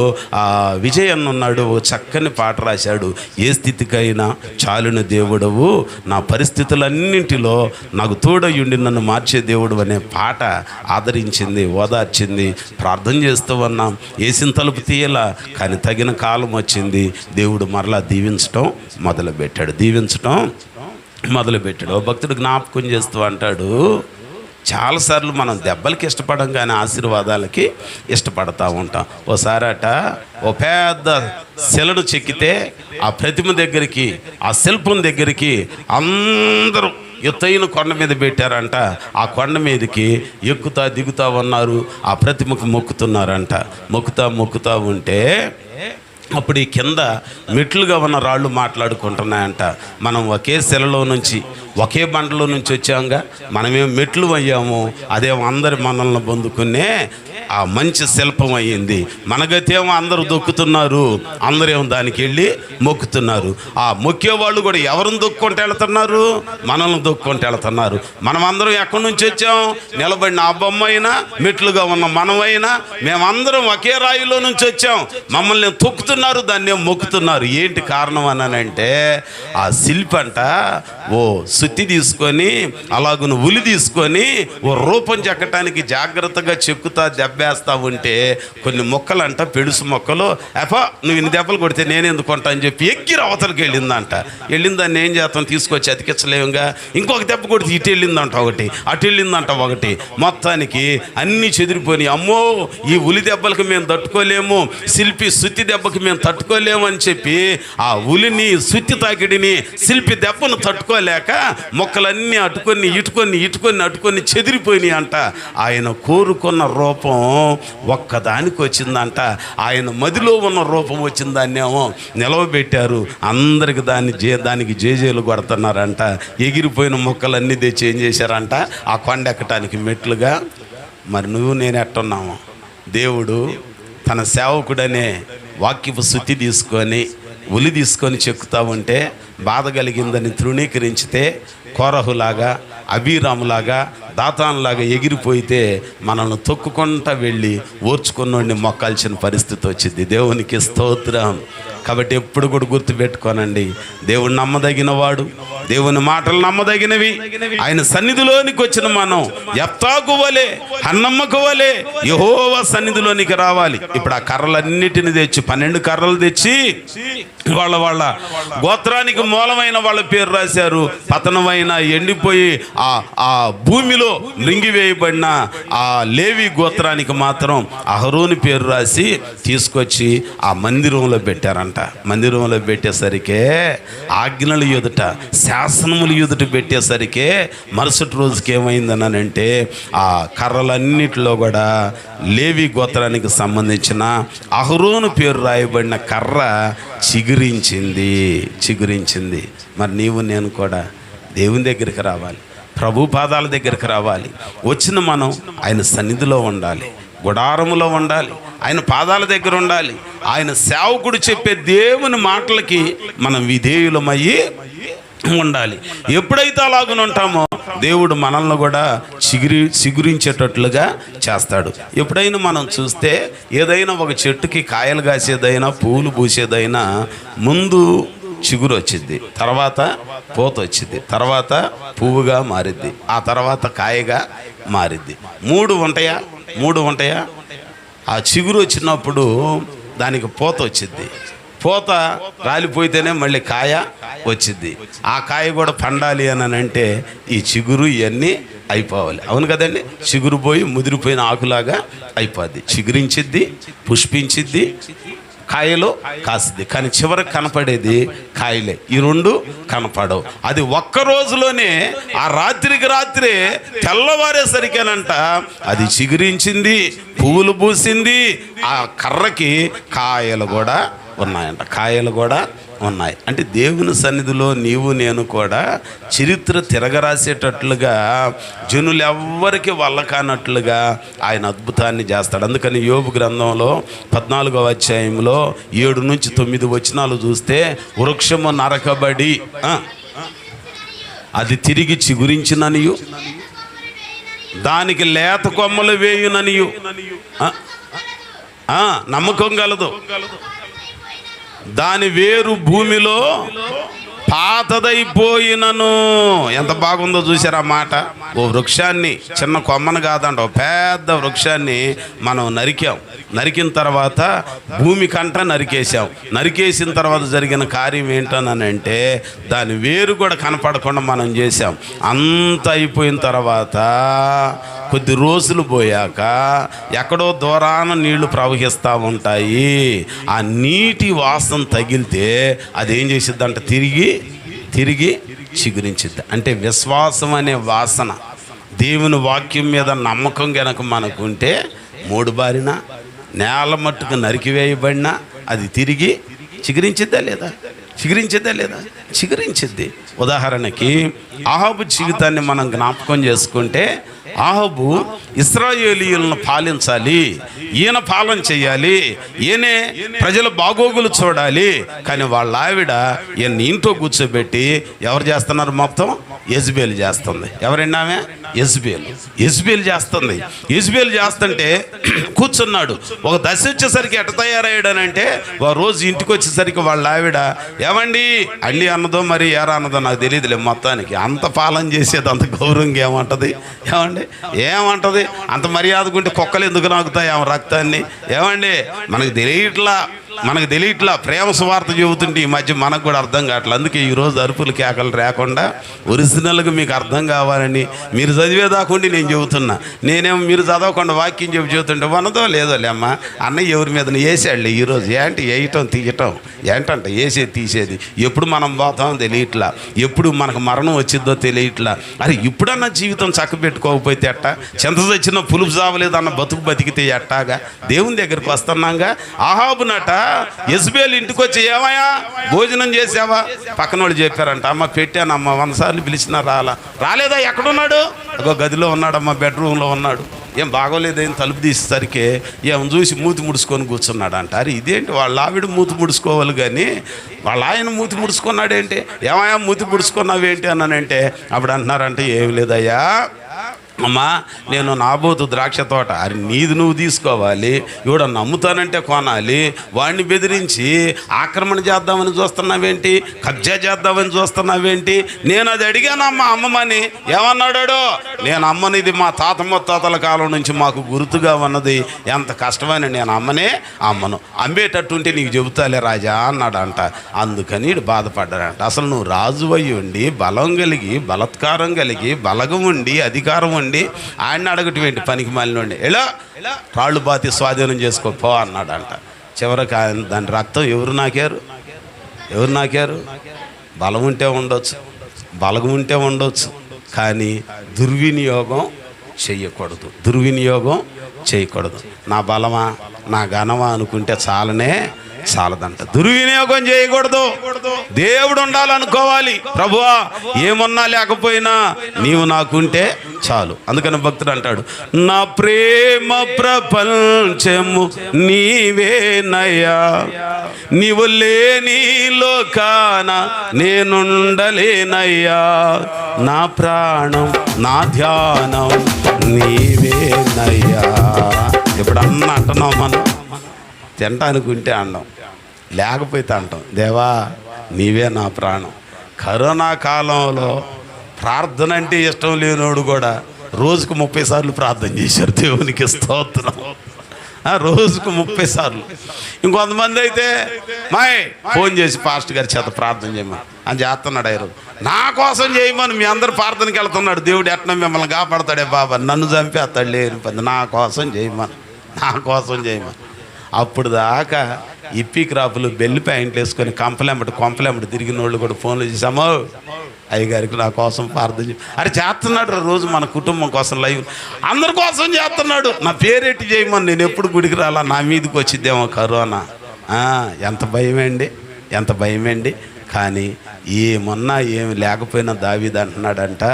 విజయ్ అన్న ఉన్నాడు. చక్కని పాట రాశాడు. ఏ స్థితికైనా చాలున దేవుడవు, నా పరిస్థితులన్నింటిలో నాకు తోడయుండి నన్ను మార్చే దేవుడు అనే పాట ఆదరించింది, ఓదార్చింది. ప్రార్థన చేస్తూ ఉన్నాం, ఏసిన తలుపు తీయలా, కానీ తగిన కాలం వచ్చింది. దేవుడు మరలా దీవించటం మొదలుపెట్టాడు. ఓ భక్తుడు జ్ఞాపకం చేస్తూ అంటాడు, చాలాసార్లు మనం దెబ్బలకి ఇష్టపడం, కానీ ఆశీర్వాదాలకి ఇష్టపడతా ఉంటాం. ఓసారట ఓ పెద్ద శిలను చెక్కితే ఆ ప్రతిమ దగ్గరికి, ఆ శిల్పం దగ్గరికి అందరూ ఎత్తైన కొండ మీద పెట్టారంట. ఆ కొండ మీదకి ఎక్కుతా దిగుతా ఉన్నారు. ఆ ప్రతిమకు మొక్కుతున్నారంట. మొక్కుతా ఉంటే అప్పుడు ఈ కింద మెట్లుగా ఉన్న రాళ్ళు మాట్లాడుకుంటున్నాయంట. మనం ఒకే శిలలో నుంచి ఒకే బండలో నుంచి వచ్చాంగా, మనమేం మెట్లు అయ్యాము, అదేమో అందరి మనల్ని పొందుకునే ఆ మంచి శిల్పం అయ్యింది. మన గతేమో అందరూ దొక్కుతున్నారు, అందరేమో దానికి వెళ్ళి మొక్కుతున్నారు. ఆ మొక్కేవాళ్ళు కూడా ఎవరిని దొక్కుంటూ వెళ్తున్నారు? మనల్ని దొక్కుంటూ వెళ్తున్నారు. మనం అందరం ఎక్కడి నుంచి వచ్చాం? నిలబడిన ఆ బొమ్మ అయినా, మెట్లుగా ఉన్న మనమైనా, మేమందరం ఒకే రాయిలో నుంచి వచ్చాం. మమ్మల్ని తొక్కుతున్నారు, దాన్ని మొక్కుతున్నారు. ఏంటి కారణం అనంటే, ఆ శిల్పంట ఓ సుత్తి తీసుకొని అలాగున ఉలి తీసుకొని ఓ రూపం చెక్కటానికి జాగ్రత్తగా చెక్కుతా దెబ్బేస్తా ఉంటే కొన్ని మొక్కలంట, పెడుసు మొక్కలు, ఎఫా నువ్వు ఇన్ని దెబ్బలు కొడితే నేను ఎందుకు కొంటా అని చెప్పి ఎక్కిరి అవతలకి వెళ్ళిందంట. వెళ్ళిందాన్ని ఏం చేస్తాం, తీసుకొచ్చి అతికించలేముగా. ఇంకొక దెబ్బ కొడితే ఇటు వెళ్ళిందంట ఒకటి, అటు వెళ్ళిందంట ఒకటి. మొత్తానికి అన్నీ చెదిరిపోయి, అమ్మో ఈ ఉలి దెబ్బలకు మేము తట్టుకోలేము, శిల్పి సుత్తి దెబ్బకి మేము తట్టుకోలేము అని చెప్పి ఆ ఉలిని, సుత్తి తాకిడిని, శిల్పి దెబ్బను తట్టుకోలేక మొక్కలన్నీ అటుకొని చెదిరిపోయినాయి అంట. ఆయన కోరుకున్న రూపం ఒక్కదానికి వచ్చిందంట. ఆయన మదిలో ఉన్న రూపం వచ్చిన దాన్నేమో నిలవబెట్టారు. అందరికి దానికి జేజేలు కొడుతున్నారంట. ఎగిరిపోయిన మొక్కలన్నీ తెచ్చి ఏం చేశారంట, ఆ కొండ ఎక్కటానికి మెట్లుగా. మరి నువ్వు నేను ఎట్టున్నాము? దేవుడు తన సేవకుడనే వాక్యపు శుద్ధి తీసుకొని ఉలి తీసుకొని చెక్కుతా ఉంటే బాధ కలిగిందని తృణీకరించితే కోరహులాగా, అబీరాములాగా, దాతాన్లాగా ఎగిరిపోయితే మనల్ని తొక్కుకుంటా వెళ్ళి ఓర్చుకున్నోడిని మొక్కాల్సిన పరిస్థితి వచ్చింది. దేవునికి స్తోత్రం. కాబట్టి ఎప్పుడు కూడా గుర్తుపెట్టుకోనండి, దేవుడు నమ్మదగిన వాడు, దేవుని మాటలు నమ్మదగినవి. ఆయన సన్నిధిలోనికి వచ్చిన మనం యెఫ్తాకు వలె, హన్నమ్మకు వలె యెహోవా సన్నిధిలోనికి రావాలి. ఇప్పుడు ఆ కర్రలన్నిటిని తెచ్చి 12 కర్రలు తెచ్చి వాళ్ళ గోత్రానికి మూలమైన వాళ్ళ పేరు రాశారు. పతనమైన ఎండిపోయి ఆ భూమిలో మృంగివేయబడిన ఆ లేవి గోత్రానికి మాత్రం అహరోను పేరు రాసి తీసుకొచ్చి ఆ మందిరంలో పెట్టారంట. మందిరంలో పెట్టేసరికే ఆజ్ఞలు ఎదుట, శాసనములు ఎదుట పెట్టేసరికే మరుసటి రోజుకి ఏమైందనంటే ఆ కర్రలన్నిటిలో కూడా లేవి గోత్రానికి సంబంధించిన అహరోను పేరు రాయబడిన కర్ర చిగురించింది. మరి నీవు నేను కూడా దేవుని దగ్గరికి రావాలి, ప్రభు పాదాల దగ్గరికి రావాలి. వచ్చిన మనం ఆయన సన్నిధిలో ఉండాలి, గుడారములో ఉండాలి, ఆయన పాదాల దగ్గర ఉండాలి. ఆయన సేవకుడు చెప్పే దేవుని మాటలకి మనం విధేయులమయ్యి ఉండాలి. ఎప్పుడైతే అలాగనే ఉంటామో దేవుడు మనల్ని కూడా చిగురించేటట్లుగా చేస్తాడు. ఎప్పుడైనా మనం చూస్తే ఏదైనా ఒక చెట్టుకి కాయలు కాసేదైనా, పూలు పూసేదైనా ముందు చిగురు వచ్చింది, తర్వాత పూత వచ్చింది, తర్వాత పువ్వుగా మారిద్ది, ఆ తర్వాత కాయగా మారిద్ది. మూడు ఉంటాయా? ఆ చిగురు వచ్చినప్పుడు దానికి పూత వచ్చింది, పూత రాలిపోయితేనే మళ్ళీ కాయ వచ్చింది. ఆ కాయ కూడా పండాలి అని అంటే ఈ చిగురు ఇవన్నీ అయిపోవాలి. అవును కదండి? చిగురు పోయి ముదిరిపోయిన ఆకులాగా అయిపోద్ది. చిగురించిద్ది, పుష్పించిద్ది, కాయలు కాసిద్ది. కానీ చివరికి కనపడేది కాయలే. ఈ రెండు కనపడవు. అది ఒక్క రోజులోనే ఆ రాత్రికి రాత్రే తెల్లవారేసరికేనంట అది చిగురించింది, పువ్వులు పూసింది. ఆ కర్రకి కాయలు కూడా ఉన్నాయి. అంటే దేవుని సన్నిధిలో నీవు నేను కూడా చరిత్ర తిరగరాసేటట్లుగా, జనులు ఎవ్వరికి వల్ల కానట్లుగా ఆయన అద్భుతాన్ని చేస్తాడు. అందుకని యోబు గ్రంథంలో 14వ అధ్యాయంలో 7 నుంచి 9 వచనాలు చూస్తే, వృక్షము నరకబడి అది తిరిగి చిగురించిననియు, దానికి లేత కొమ్మలు వేయుననియు నమ్మకం గలదు. దాని వేరు భూమిలో పాతదైపోయినను. ఎంత బాగుందో చూసారా మాట. ఓ వృక్షాన్ని, చిన్న కొమ్మను కాదంట, ఓ పెద్ద వృక్షాన్ని మనం నరికిన తర్వాత భూమి కంట నరికేసిన తర్వాత జరిగిన కార్యం ఏంటనంటే దాని వేరు కూడా కనపడకుండా మనం చేసాం. అంత అయిపోయిన తర్వాత కొద్ది రోజులు పోయాక ఎక్కడో దూరాన నీళ్లు ప్రవహిస్తూ ఉంటాయి. ఆ నీటి వాసన తగిలితే అదేం చేసిద్దంట, తిరిగి తిరిగి చిగురించిద్ది. అంటే విశ్వాసం అనే వాసన, దేవుని వాక్యం మీద నమ్మకం గనక మనకుంటే మూడు బారిన నేల మట్టుకు నరికివేయబడినా అది తిరిగి చిగురించిద్దా లేదా? చిగురించిద్దా లేదా? చిగురించిద్ది. ఉదాహరణకి ఆహాబు జీవితాన్ని మనం జ్ఞాపకం చేసుకుంటే, ఆహాబు ఇశ్రాయేలీయులను పాలించాలి, ఈయన పాలన చేయాలి, ఈయనే ప్రజల బాగోగులు చూడాలి. కానీ వాళ్ళ ఆవిడ ఈయన ఇంట్లో కూర్చోబెట్టి ఎవరు చేస్తున్నారు? మొత్తం యెజబెల్ చేస్తుంది. ఎవరండి ఆమె? యెజబెల్ చేస్తుంది. యెజబెల్ చేస్తుంటే కూర్చున్నాడు. ఒక దశ వచ్చేసరికి ఎట తయారయ్యాడనంటే, ఒక రోజు ఇంటికి వచ్చేసరికి వాళ్ళ ఆవిడ ఏమండి అల్లి అన్నదో మరి ఏరా అన్నదో నాకు తెలియదులే, మొత్తానికి అంత పాలన చేసేది అంత గౌరవంగా ఏమంటది? ఏమంటది? అంత మర్యాదకుంటే కుక్కలు ఎందుకు నాకుతాయి ఆమె రక్తాన్ని? ఏమండి మనకు తెలియట్లా ప్రేమ సువార్త చెబుతుంటే ఈ మధ్య మనకు కూడా అర్థం కావట్లేదు. అందుకే ఈరోజు అరుపులు కేకలు రాకుండా ఒరిజినల్గా మీకు అర్థం కావాలని మీరు చదివేదాకుండి నేను చెబుతున్నా. నేనేమో మీరు చదవకుండా వాక్యం చెబుతుంటే వనదో లేదో లేమ్మా, అన్నయ్య ఎవరి మీద వేసాడులే ఈరోజు. ఏంటి వేయటం తీయటం ఏంటంట, వేసేది తీసేది. ఎప్పుడు మనం పోతామో తెలియట్లా, ఎప్పుడు మనకు మరణం వచ్చిద్దో తెలియట్లా. అరే ఇప్పుడన్నా జీవితం చక్కబెట్టుకోకపోతే ఎట్ట? చింత తెచ్చిన పులుపు చావలేదన్న బతికితే ఎట్టాగా? దేవుని దగ్గరికి వస్తున్నాగా. ఆహాబునట యెజబెల్ ఇంటికి వచ్చి ఏమయ్యా భోజనం చేసావా? పక్కన వాళ్ళు చెప్పారంట, అమ్మ పెట్టానమ్మ 100 సార్లు పిలిచినా రాలేదా? ఎక్కడున్నాడు? ఒక గదిలో ఉన్నాడమ్మా, బెడ్రూమ్లో ఉన్నాడు. ఏం బాగోలేదేం తలుపు తీసేసరికి ఏమని చూసి మూతి ముడుచుకొని కూర్చున్నాడు అంట. అరే ఇదేంటి, వాళ్ళ ఆవిడ మూతి ముడుచుకోవాలి కానీ వాళ్ళ ఆయన మూతి ముడుచుకున్నాడేంటి? ఏమయ్యా మూతి ముడుచుకున్నావేంటి అన్నానంటే అప్పుడు అంటున్నారంటే ఏమి లేదయ్యా అమ్మా, నేను నాబోతు ద్రాక్ష తోట, అది నీది నువ్వు తీసుకోవాలి, ఇవిడ నమ్ముతానంటే కొనాలి, వాడిని బెదిరించి ఆక్రమణ చేద్దామని చూస్తున్నావేంటి? కబ్జా చేద్దామని చూస్తున్నావేంటి? నేను అది అడిగానమ్మా అమ్మమని. ఏమన్నాడో? నేను అమ్మనిది మా తాత ముత్తాతల కాలం నుంచి మాకు గుర్తుగా ఉన్నది, ఎంత కష్టమని నేను అమ్మను, అమ్మేటట్టుంటే నీకు చెబుతాలే రాజా అన్నాడంట. అందుకని బాధపడ్డాడంట. అసలు నువ్వు రాజు అయ్యి ఉండి బలం కలిగి బలత్కారం కలిగి బలగం ఉండి అధికారం ఉండి ఆయన అడగటువంటి పనికి మాలినోండి ఎలా రాళ్ళు బాతి స్వాధీనం చేసుకోపో అన్నాడంట. చివరికి ఆయన దాని రక్తం ఎవరు నాకారు? బలం ఉంటే ఉండొచ్చు, బలగం ఉంటే ఉండొచ్చు, కానీ దుర్వినియోగం చేయకూడదు. నా బలమా నా ఘనమా అనుకుంటే చాలదంట. దుర్వినియోగం చేయకూడదు. దేవుడు ఉండాలనుకోవాలి. ప్రభువా ఏమన్నా లేకపోయినా నీవు నాకుంటే చాలు. అందుకని భక్తుడు అంటాడు, నా ప్రేమ ప్రపంచము నీవేనయ్యా, నీవు లేని లోకాన నేనుండలేనయ్యా, నా ప్రాణం నా ధ్యానం నీవేనయ్యా. ఎప్పుడన్నా అంటున్నాం మనం, తింటానుకుంటే అండం, లేకపోతే అంటాం దేవా నీవే నా ప్రాణం. కరోనా కాలంలో ప్రార్థన అంటే ఇష్టం లేనోడు కూడా రోజుకు 30 సార్లు ప్రార్థన చేశారు. దేవునికి స్తోత్రం. రోజుకు 30 సార్లు. ఇంకొంతమంది అయితే ఫోన్ చేసి పాస్టర్ గారి చేత ప్రార్థన చేయమని అని చేస్తున్నాడు. ఈరోజు నా కోసం చేయమని మీ అందరు ప్రార్థనకి వెళ్తున్నాడు. దేవుడు ఎట్లా మిమ్మల్ని కాపాడతాడే బాబా, నన్ను చంపేస్తాడు లేని పని, నా కోసం చేయమని. అప్పుడు దాకా ఇప్పి క్రాపులు బెల్లి ప్యాంట్లు వేసుకొని కొంపలెంబటి తిరిగిన వాళ్ళు కూడా ఫోన్లు చేసామో అయ్యగారికి నా కోసం ప్రార్థన అరే చేస్తున్నాడు. రోజు మన కుటుంబం కోసం లైవ్ అందరి కోసం చేస్తున్నాడు. నా పేరెట్టి చేయమని నేను ఎప్పుడు గుడికి రాలా, నా మీదకి వచ్చిద్దేమో కరోనా. ఎంత భయమేండి. కానీ ఏమన్నా ఏమి లేకపోయినా దావీదు అంటున్నాడంట,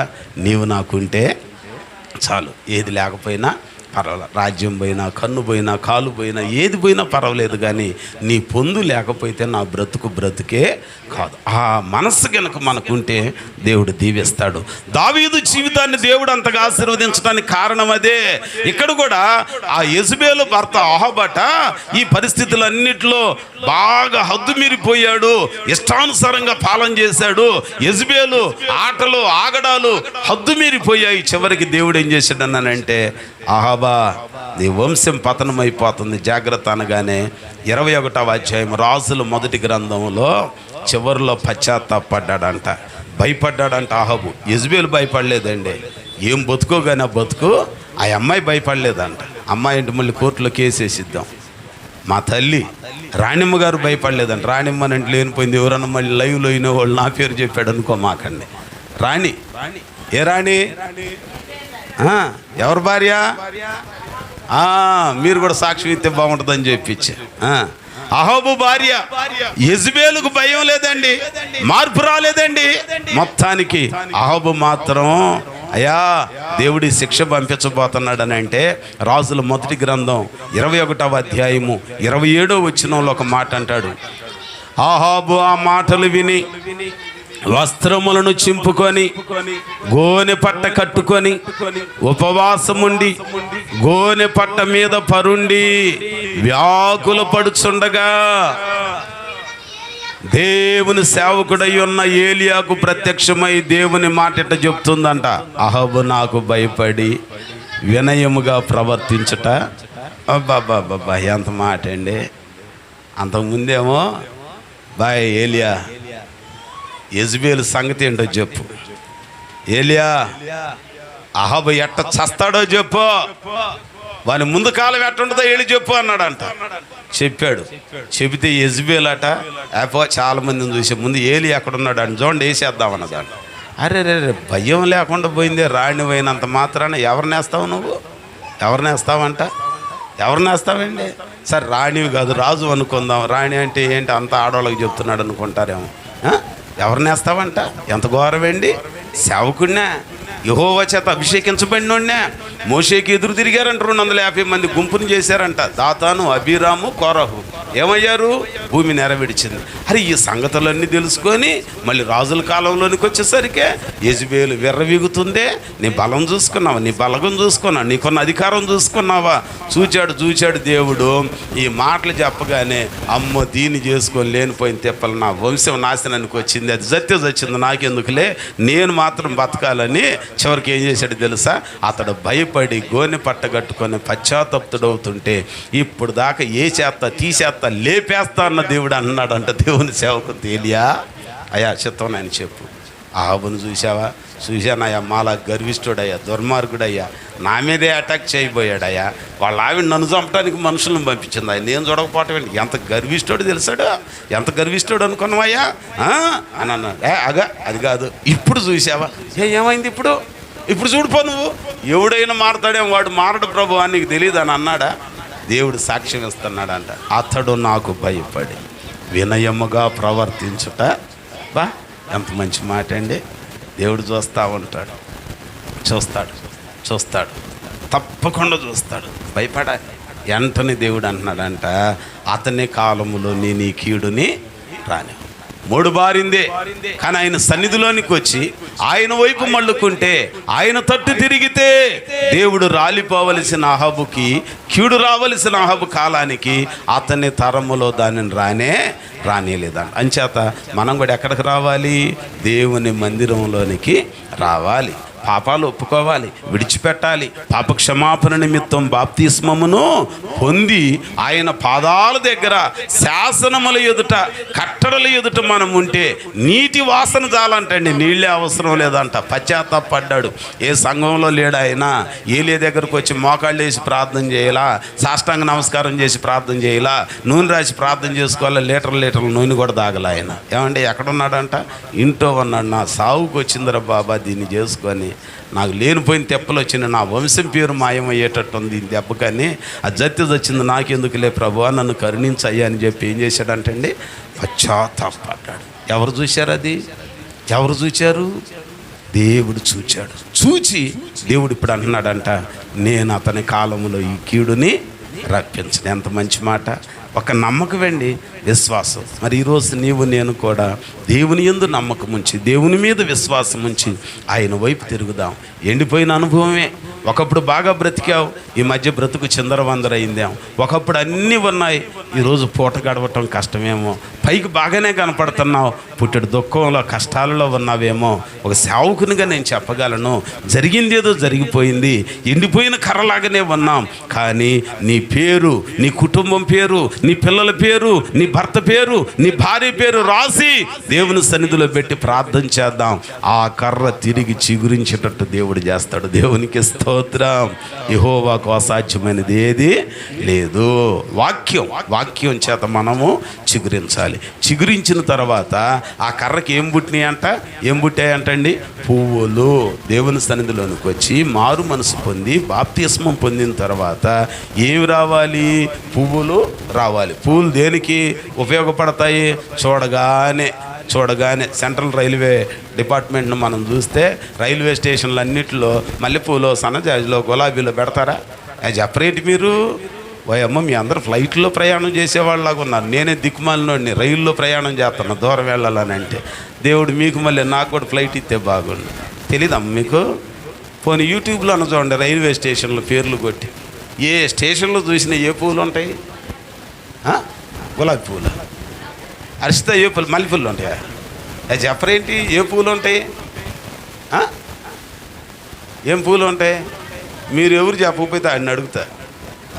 నీవు నాకుంటే చాలు, ఏది లేకపోయినా పర్వాలేదు, రాజ్యం పోయినా కన్ను పోయినా కాలు పోయినా ఏది పోయినా పర్వాలేదు, కానీ నీ పొందు లేకపోతే నా బ్రతుకే కాదు. ఆ మనస్సు కనుక మనకుంటే దేవుడు దీవిస్తాడు. దావీదు జీవితాన్ని దేవుడు అంతగా ఆశీర్వదించడానికి కారణం అదే. ఇక్కడ కూడా ఆ యెజబెలు భర్త అహాబట ఈ పరిస్థితులన్నిటిలో బాగా హద్దు మీరిపోయాడు, ఇష్టానుసారంగా పాలన చేశాడు. యెజబెలు ఆటలు ఆగడాలు హద్దు మీరిపోయాయి. చివరికి దేవుడు ఏం చేశాడన్నానంటే, అహాబా నీ వంశం పతనమైపోతుంది జాగ్రత్త అనగానే 21వ అధ్యాయం రాజుల మొదటి గ్రంథంలో చివరిలో పశ్చాత్తాపడ్డాడంట, భయపడ్డాడంట అహాబు. యెజబెలు భయపడలేదండి, ఏం బతుకోగానే బతుకు. ఆ అమ్మాయి భయపడలేదంట. అమ్మాయి అంటే మళ్ళీ కోర్టులో కేసు వేసిద్దాం, మా తల్లి రాణిమ్మ గారు భయపడలేదండి. రాణిమ్మ అంటే లేనిపోయింది, ఎవరన్నా మళ్ళీ లైవ్లో అయిన వాళ్ళు నా పేరు చెప్పాడు అనుకో మాకండి. రాణి, ఏ రాణి? ఎవరి భార్య? మీరు కూడా సాక్ష్యం ఇస్తే బాగుంటుందని చెప్పించి అహాబు భార్య. యెజబెలుకు భయం లేదండి, మార్పు రాలేదండి. మొత్తానికి అహాబు మాత్రం అయ్యా దేవుడి శిక్ష పంపించబోతున్నాడని అంటే రాజుల మొదటి గ్రంథం 21వ అధ్యాయము 27వ వచనంలో ఒక మాట అంటాడు. అహాబు ఆ మాటలు విని వస్త్రములను చింపుకొని గోనె పట్ట కట్టుకొని ఉపవాసముండి గోనె పట్ట మీద పరుండి వ్యాకుల పడుచుండగా దేవుని సేవకుడై ఉన్న ఏలియాకు ప్రత్యక్షమై దేవుని మాట ఇట్ట చెప్తుందంట. అహాబు నాకు భయపడి వినయముగా ప్రవర్తించుట. అబ్బాబ్బాబ్బా ఎంత మాట అండి. అంతకుముందేమో బాయ్ ఏలియా, యెజబెలు సంగతి ఏంటో చెప్పు. ఏలియా అహాబు ఎట్ట చస్తాడో చెప్పు, వాని ముందు కాలం ఎట్టుంటుందో వెళ్ళి చెప్పు అన్నాడంట. చెప్పాడు. చెబితే యెజబెలు అట చాలా మందిని చూసే ముందు ఏలి ఎక్కడున్నాడు అని చూడండి వేసేద్దామన్నదాన్ని. అరే రే భయం లేకుండా పోయిందే. రాణి పోయినంత మాత్రాన ఎవరిని వేస్తావు నువ్వు? ఎవరిని వేస్తావంట? ఎవరిని వేస్తావండి? సరే రాణివి కాదు రాజు అనుకుందాం. రాణి అంటే ఏంటి అంత ఆడవాళ్ళకి చెప్తున్నాడు అనుకుంటారేమో. ఎవరిని వేస్తావంట? ఎంత ఘోరమండి. సేవకుడినా, యెహోవా చేత అభిషేకించబడినోడినా. మోషేకి ఎదురు తిరిగారంట. 250 మంది గుంపును చేశారంట. దాతాను, అబీరాము, కోరహు ఏమయ్యారు? భూమి నెరవేర్చింది. అరే ఈ సంగతులన్నీ తెలుసుకొని మళ్ళీ రాజుల కాలంలోనికి వచ్చేసరికి యెజబెలు విర్రవీగుతుందే. నీ బలం చూసుకున్నావా? నీ బలగం చూసుకున్నావా? నీకున్న అధికారం చూసుకున్నావా? చూచాడు దేవుడు. ఈ మాటలు చెప్పగానే అమ్మో దీన్ని చేసుకొని లేనిపోయిన తెప్పలు నా వంశం నాశనానికి వచ్చింది, అది చచ్చింది, నాకెందుకులే, నేను మాత్రం బతకాలని చివరికి ఏం చేశాడు తెలుసా? అతడు భయపడి గోనె పట్టగట్టుకొని పశ్చాత్తప్తుడవుతుంటే ఇప్పుడు దాకా ఏ చేత్తా తీసేత్తా లేపేస్తా అన్న దేవుడు అన్నాడంట దేవుని సేవకు. ఏలియా అయ్యా చిత్తం నేను చెప్పు. అహాబును చూసావా? చూశానయ్యా, మాలా గర్విష్ఠుడయ్యా, దుర్మార్గుడయ్యా, నా మీదే అటాక్ చేయబోయాడయ్యా. వాళ్ళ ఆవిడ నన్ను చంపడానికి మనుషులను పంపించింది. ఆయన నేను చూడకపోవటం ఏంటి? ఎంత గర్విష్ఠుడు తెలుసాడు? ఎంత గర్విష్ఠుడు అనుకున్నావయ్యా అని అన్నాడు. అగా అది కాదు, ఇప్పుడు చూసావా? ఏమైంది ఇప్పుడు? ఇప్పుడు చూడిపో నువ్వు. ఎవడైనా మారతాడేమో, వాడు మారడు ప్రభు అని నీకు తెలియదు అని అన్నాడా? దేవుడు సాక్ష్యం ఇస్తున్నాడంట. అతడు నాకు భయపడి వినయముగా ప్రవర్తించుట. బా ఎంత మంచి మాట అండి. దేవుడు చూస్తూ ఉంటాడు, చూస్తాడు, తప్పకుండా చూస్తాడు. భయపడాలి. వెంటనే దేవుడు అంటున్నాడంట, అతని కాలములో నేను ఈ కీడుని రాని. 3 బారిందే కానీ ఆయన సన్నిధిలోనికి వచ్చి ఆయన వైపు మళ్ళుకుంటే, ఆయన తట్టు తిరిగితే దేవుడు రాలిపోవలసిన అహాబుకి, కీడు రావలసిన అహాబు కాలానికి అతని తరములో దానిని రానేలేదంట. అంచేత మనం కూడా ఎక్కడికి రావాలి? దేవుని మందిరంలోనికి రావాలి. పాపాలు ఒప్పుకోవాలి, విడిచిపెట్టాలి. పాప క్షమాపణ నిమిత్తం బాప్తిస్మమును పొంది ఆయన పాదాల దగ్గర శాసనముల ఎదుట, కట్టడల ఎదుట మనం ఉంటే నీటి వాసన చాలంటండి, నీళ్ళే అవసరం లేదంట. పశ్చాత్తాపడ్డాడు. ఏ సంఘంలో లేడు ఆయన. ఏలియా దగ్గరకు వచ్చి మోకాళ్ళు వేసి ప్రార్థన చేయాలా, సాష్టాంగ నమస్కారం చేసి ప్రార్థన చేయాలా, నూనె రాసి ప్రార్థన చేసుకోవాలా, లీటర్ల నూనె కూడా తాగల ఆయన. ఏమండి ఎక్కడున్నాడంట? ఇంట్లో ఉన్నాడు. నా సావుకు వచ్చిందిరా బాబా దీన్ని చేసుకొని, నాకు లేనిపోయిన తెప్పలు వచ్చింది, నా వంశం పేరు మాయమయ్యేటట్టు ఉంది ఈ దెబ్బ, కానీ ఆ జత్తి వచ్చింది, నాకెందుకులే ప్రభువా నన్ను కరుణించయ్యా అని చెప్పి ఏం చేశాడంటే అండి పశ్చాత్తాపడ్డాడు. ఎవరు చూశారు? అది ఎవరు చూచారు? దేవుడు చూచాడు. చూచి దేవుడు ఇప్పుడు అంటున్నాడంట, నేను అతని కాలంలో ఈ కీడుని రప్పించను. ఎంత మంచి మాట. ఒక నమ్మకం అండి, విశ్వాసం. మరి ఈరోజు నీవు నేను కూడా దేవుని యందు నమ్మకం ఉంచి, దేవుని మీద విశ్వాసం ఉంచి ఆయన వైపు తిరుగుదాం. ఎండిపోయిన అనుభవమే. ఒకప్పుడు బాగా బ్రతికావు, ఈ మధ్య బ్రతుకు చిందరవందరైందేమో. ఒకప్పుడు అన్నీ ఉన్నాయి, ఈరోజు పూట గడవటం కష్టమేమో. పైకి బాగానే కనపడుతున్నావు, పుట్టెడు దుఃఖంలో కష్టాలలో ఉన్నావేమో. ఒక సేవకునిగా నేను చెప్పగలను, జరిగింది ఏదో జరిగిపోయింది, ఎండిపోయిన కర్రలాగానే ఉన్నాం. కానీ నీ పేరు, నీ కుటుంబం పేరు, నీ పిల్లల పేరు, నీ భర్త పేరు, నీ భార్య పేరు రాసి దేవుని సన్నిధిలో పెట్టి ప్రార్థన చేద్దాం. ఆ కర్ర తిరిగి చిగురించేటట్టు దేవుడు చేస్తాడు. దేవునికి స్తోత్రం. యెహోవాకు అసాధ్యమైనది ఏది లేదు. వాక్యం చేత మనము చిగురించాలి. చిగురించిన తర్వాత ఆ కర్రకి ఏం పుట్టాయంటండి? పువ్వులు. దేవుని సన్నిధిలోనికి వచ్చి మారు మనసు పొంది బాప్తిస్మం పొందిన తర్వాత ఏమి రావాలి? పువ్వులు రావాలి. పువ్వులు దేనికి ఉపయోగపడతాయి? చూడగానే సెంట్రల్ రైల్వే డిపార్ట్మెంట్ను మనం చూస్తే రైల్వే స్టేషన్లు అన్నింటిలో మల్లెపూలో, సన్నజాజిలో, గులాబీలో పెడతారా? అది చెప్పరేంటి మీరు? అమ్మ, మీ అందరు ఫ్లైట్లో ప్రయాణం చేసేవాళ్ళలాగా ఉన్నారు. నేనే దిక్కుమాలినోడిని, రైల్లో ప్రయాణం చేస్తున్నా దూరం వెళ్ళాలని అంటే. దేవుడు మీకు మళ్ళీ నాకు కూడా ఫ్లైట్ ఇస్తే బాగుండు. తెలీదమ్మ మీకు? పోనీ యూట్యూబ్లో అన్న చూడండి, రైల్వే స్టేషన్లో పేర్లు కొట్టి ఏ స్టేషన్లో చూసినా ఏ పువ్వులు ఉంటాయి? గులాబీ పువ్వులు. అరిస్తే ఏ పువ్వులు? మల్లెపూలు ఉంటాయా? అది చెప్పరేంటి? ఏ పువ్వులు ఉంటాయి? ఏం పువ్వులు ఉంటాయి? మీరు ఎవరు చెప్పకపోతే ఆయన అడుగుతా,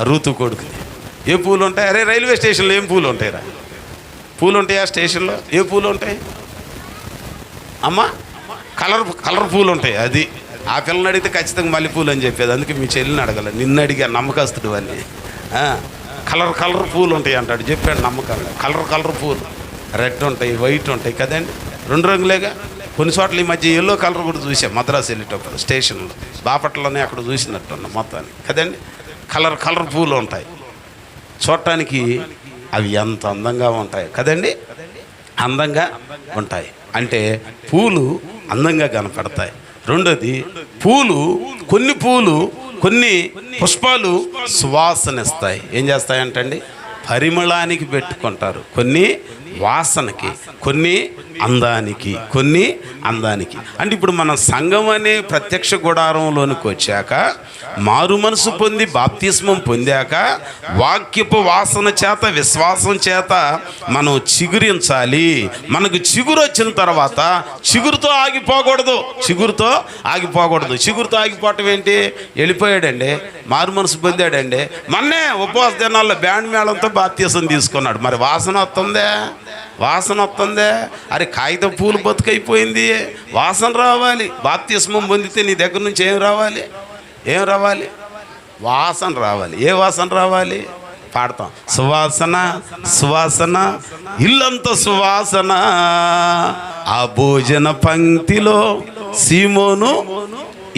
రూతు కొడుకుని. ఏ పూలు ఉంటాయి? అరే రైల్వే స్టేషన్లో ఏం పూలు ఉంటాయిరా? పూలు ఉంటాయా స్టేషన్లో? ఏ పూలు ఉంటాయి అమ్మ? కలర్ పూలు ఉంటాయి. అది ఆ పిల్లని అడిగితే ఖచ్చితంగా మల్లెపూలు అని చెప్పేది. అందుకే మీ చెల్లిని అడగల, నిన్ను అడిగా, నమ్మకస్తుడు అని. కలర్ పూలు ఉంటాయి అంటాడు, చెప్పాడు నమ్మకంగా. కలర్ పూలు రెడ్ ఉంటాయి, వైట్ ఉంటాయి కదండి, 2 రంగులేగా. కొన్ని చోట్ల ఈ మధ్య ఎల్లో కలర్ కూడా చూసాం మద్రాసు వెళ్ళేటప్పుడు స్టేషన్లో, బాపట్లనే అక్కడ చూసినట్టున్నాం మొత్తానికి కదండి. కలర్ పూలు ఉంటాయి. చూడటానికి అవి ఎంత అందంగా ఉంటాయి కదండి, అందంగా ఉంటాయి. అంటే పూలు అందంగా కనపడతాయి. రెండోది, కొన్ని పుష్పాలు సువాసనిస్తాయి. ఏం చేస్తాయంటండి? పరిమళానికి పెట్టుకుంటారు. కొన్ని వాసనకి, కొన్ని అందానికి. అంటే ఇప్పుడు మన సంఘం అనే ప్రత్యక్ష గుడారంలోనికి వచ్చాక, మారు మనసు పొంది బాప్తిస్మం పొందాక, వాక్యపు వాసన చేత, విశ్వాసం చేత మనం చిగురించాలి. మనకు చిగురు వచ్చిన తర్వాత చిగురుతో ఆగిపోకూడదు. చిగురుతో ఆగిపోవటం ఏంటి? వెళ్ళిపోయాడండి, మారు మనసు పొందాడండి, మొన్నే ఉపవాస దినాల్లో బ్యాండ్ మేళంతో బాప్తిస్మం తీసుకున్నాడు. మరి వాసన వస్తుందే? అరే కాగితం పూలు బతుకైపోయింది, వాసన రావాలి. బాప్తిస్మం పొందితే నీ దగ్గర నుంచి ఏం రావాలి? వాసన రావాలి. ఏ వాసన రావాలి? పాడతాం, సువాసన ఇల్లంత సువాసన, ఆ భోజన పంక్తిలో సీమోను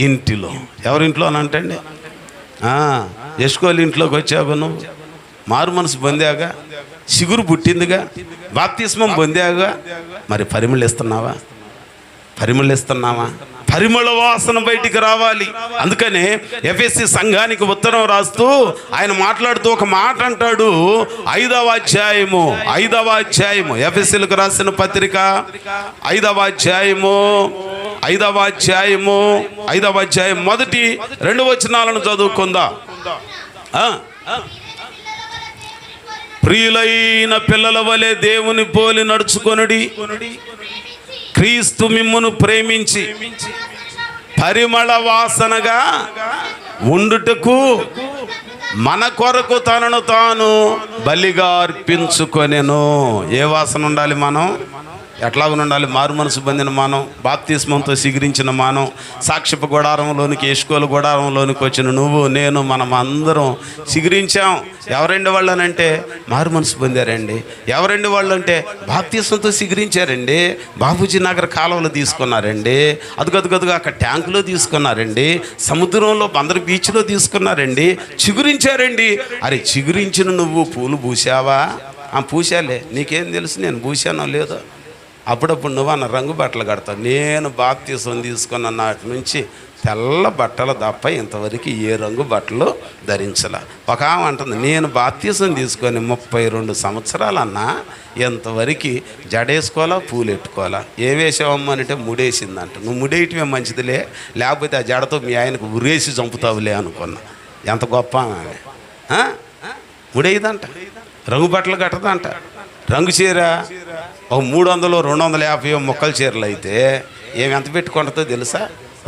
ఇంటిలో. ఎవరింట్లో అని అంటండి? ఎస్కోలు ఇంట్లోకి వచ్చావు నువ్వు, మారు మనసు పొందాగా, చిగురు పుట్టిందిగా, బాప్తిస్మం పొందాగా, మరి పరిమళిస్తున్నావా? పరిమళ వాసన బయటికి రావాలి. అందుకనే ఎఫెసీ సంఘానికి ఉత్తరం రాస్తూ ఆయన మాట్లాడుతూ ఒక మాట అంటాడు. 5వ అధ్యాయము ఎఫెసీలకు రాసిన పత్రిక 5వ అధ్యాయం మొదటి 2 వచనాలను చదువుకుందాం. ప్రియులైన పిల్లల వలె దేవుని పోలి నడుచుకొనుడి, క్రీస్తు మిమ్మును ప్రేమించి పరిమళ వాసనగా ఉండుటకు మన కొరకు తనను తాను బలిగా అర్పించుకొనెను. ఏ వాసన ఉండాలి? మనం ఎట్లాగనుండాలి? మారు మనసు పొందిన మనం, బాప్తిస్మంతో సిగిరించిన మనం, సాక్ష్యపు గుడారంలోనికి, ఎస్కోలు గుడారంలోనికి వచ్చిన నువ్వు, నేను, మనం అందరం సిగిరించాం. ఎవరండి వాళ్ళు అని అంటే మారు మనసు పొందారండి. ఎవరండి వాళ్ళు అంటే బాప్తిస్మంతో సిగిరించారండి. బాబూజీ నగర్ కాలువలో తీసుకున్నారండి, అదుగదుగదుగా అక్కడ ట్యాంకులో తీసుకున్నారండి, సముద్రంలో బందర్ బీచ్లో తీసుకున్నారండి, చిగురించారండి. అరే చిగురించిన నువ్వు పూలు పూసావా? పూసాలే, నీకేం తెలుసు నేను పూసానో లేదో. అప్పుడప్పుడు నువ్వు అన్న రంగు బట్టలు కడతావు. నేను బాప్తిస్మం తీసుకున్న నాటి నుంచి తెల్ల బట్టలు తప్ప ఇంతవరకు ఏ రంగు బట్టలు ధరించలే. ఒక ఆమె అంటుంది, నేను బాప్తిస్మం తీసుకొని 32 సంవత్సరాలన్నా ఎంతవరకు జడేసుకోవాలా, పూలు ఎట్టుకోవాలా. ఏ వేసావమ్మ అంటే ముడేసిందంట. నువ్వు ముడేయటమే మంచిదిలే, లేకపోతే ఆ జడతో మీ ఆయనకు ఉరేసి చంపుతావులే అనుకున్నా. ఎంత గొప్ప ఆమె. ముడేయదంట, రంగు బట్టలు కట్టదంట. రంగు చీర ఒక 300, 250 మొక్కల చీరలు అయితే ఎంత పెట్టుకుంటుందో తెలుసా?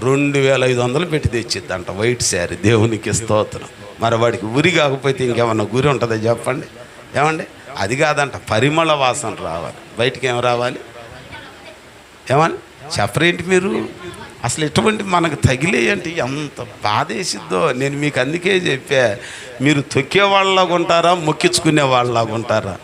2500 పెట్టి తెచ్చిద్దంట వైట్ శారీ. దేవునికి స్తోత్రం. మరి వాడికి ఉరి కాకపోతే ఇంకేమన్నా గురి ఉంటుందో చెప్పండి? ఏమండి? అది కాదంట, పరిమళ వాసన రావాలి. బయటికి ఏం రావాలి? ఏమని చెప్పరేంటి మీరు? అసలు ఎటువంటి మనకు తగిలేయంటే ఎంత బాధేసిద్దో. నేను మీకు అందుకే చెప్పా, మీరు తొక్కే వాళ్ళలాగా ఉంటారా, మొక్కించుకునే వాళ్ళలాగా ఉంటారా?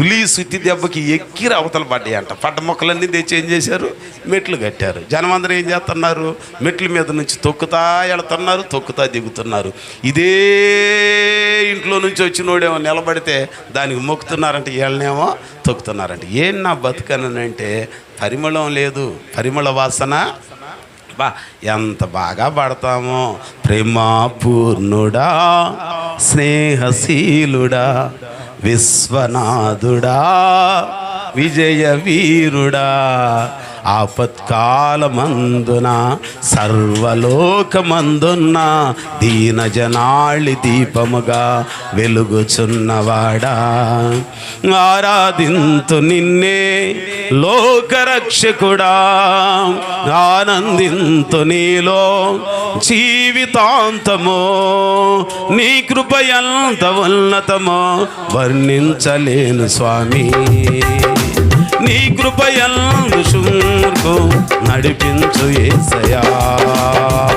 ఉలి సుత్తి దెబ్బకి ఎక్కిరి అవతల పడ్డాయి అంట. పడ్డ మొక్కలన్నీ తెచ్చి ఏం చేశారు? మెట్లు కట్టారు. జనమందరూ ఏం చేస్తున్నారు? మెట్ల మీద నుంచి తొక్కుతా వెళుతున్నారు, తొక్కుతా దిగుతున్నారు. ఇదే ఇంట్లో నుంచి వచ్చినోడేమో నిలబడితే దానికి మొక్కుతున్నారంటే, వీళ్ళనేమో తొక్కుతున్నారంటే. ఏం నా బతుకనంటే పరిమళం లేదు, పరిమళ వాసన. బా ఎంత బాగా పడతామో. ప్రేమాపూర్ణుడా, స్నేహశీలుడా, విశ్వనాథుడా, విజయ వీరుడా, ఆపత్కాలమందున సర్వలోకమందున్న దీనజనాళి దీపముగా వెలుగుచున్నవాడా, ఆరాధింతు నిన్నే లోకరక్షకుడా, ఆనందింతు నీలో జీవితాంతమో, నీ కృప ఎంత ఉన్నతమో వర్ణించలేను స్వామి. నీ కృపయందు శూర్కు నడిపించు యేసయ్యా.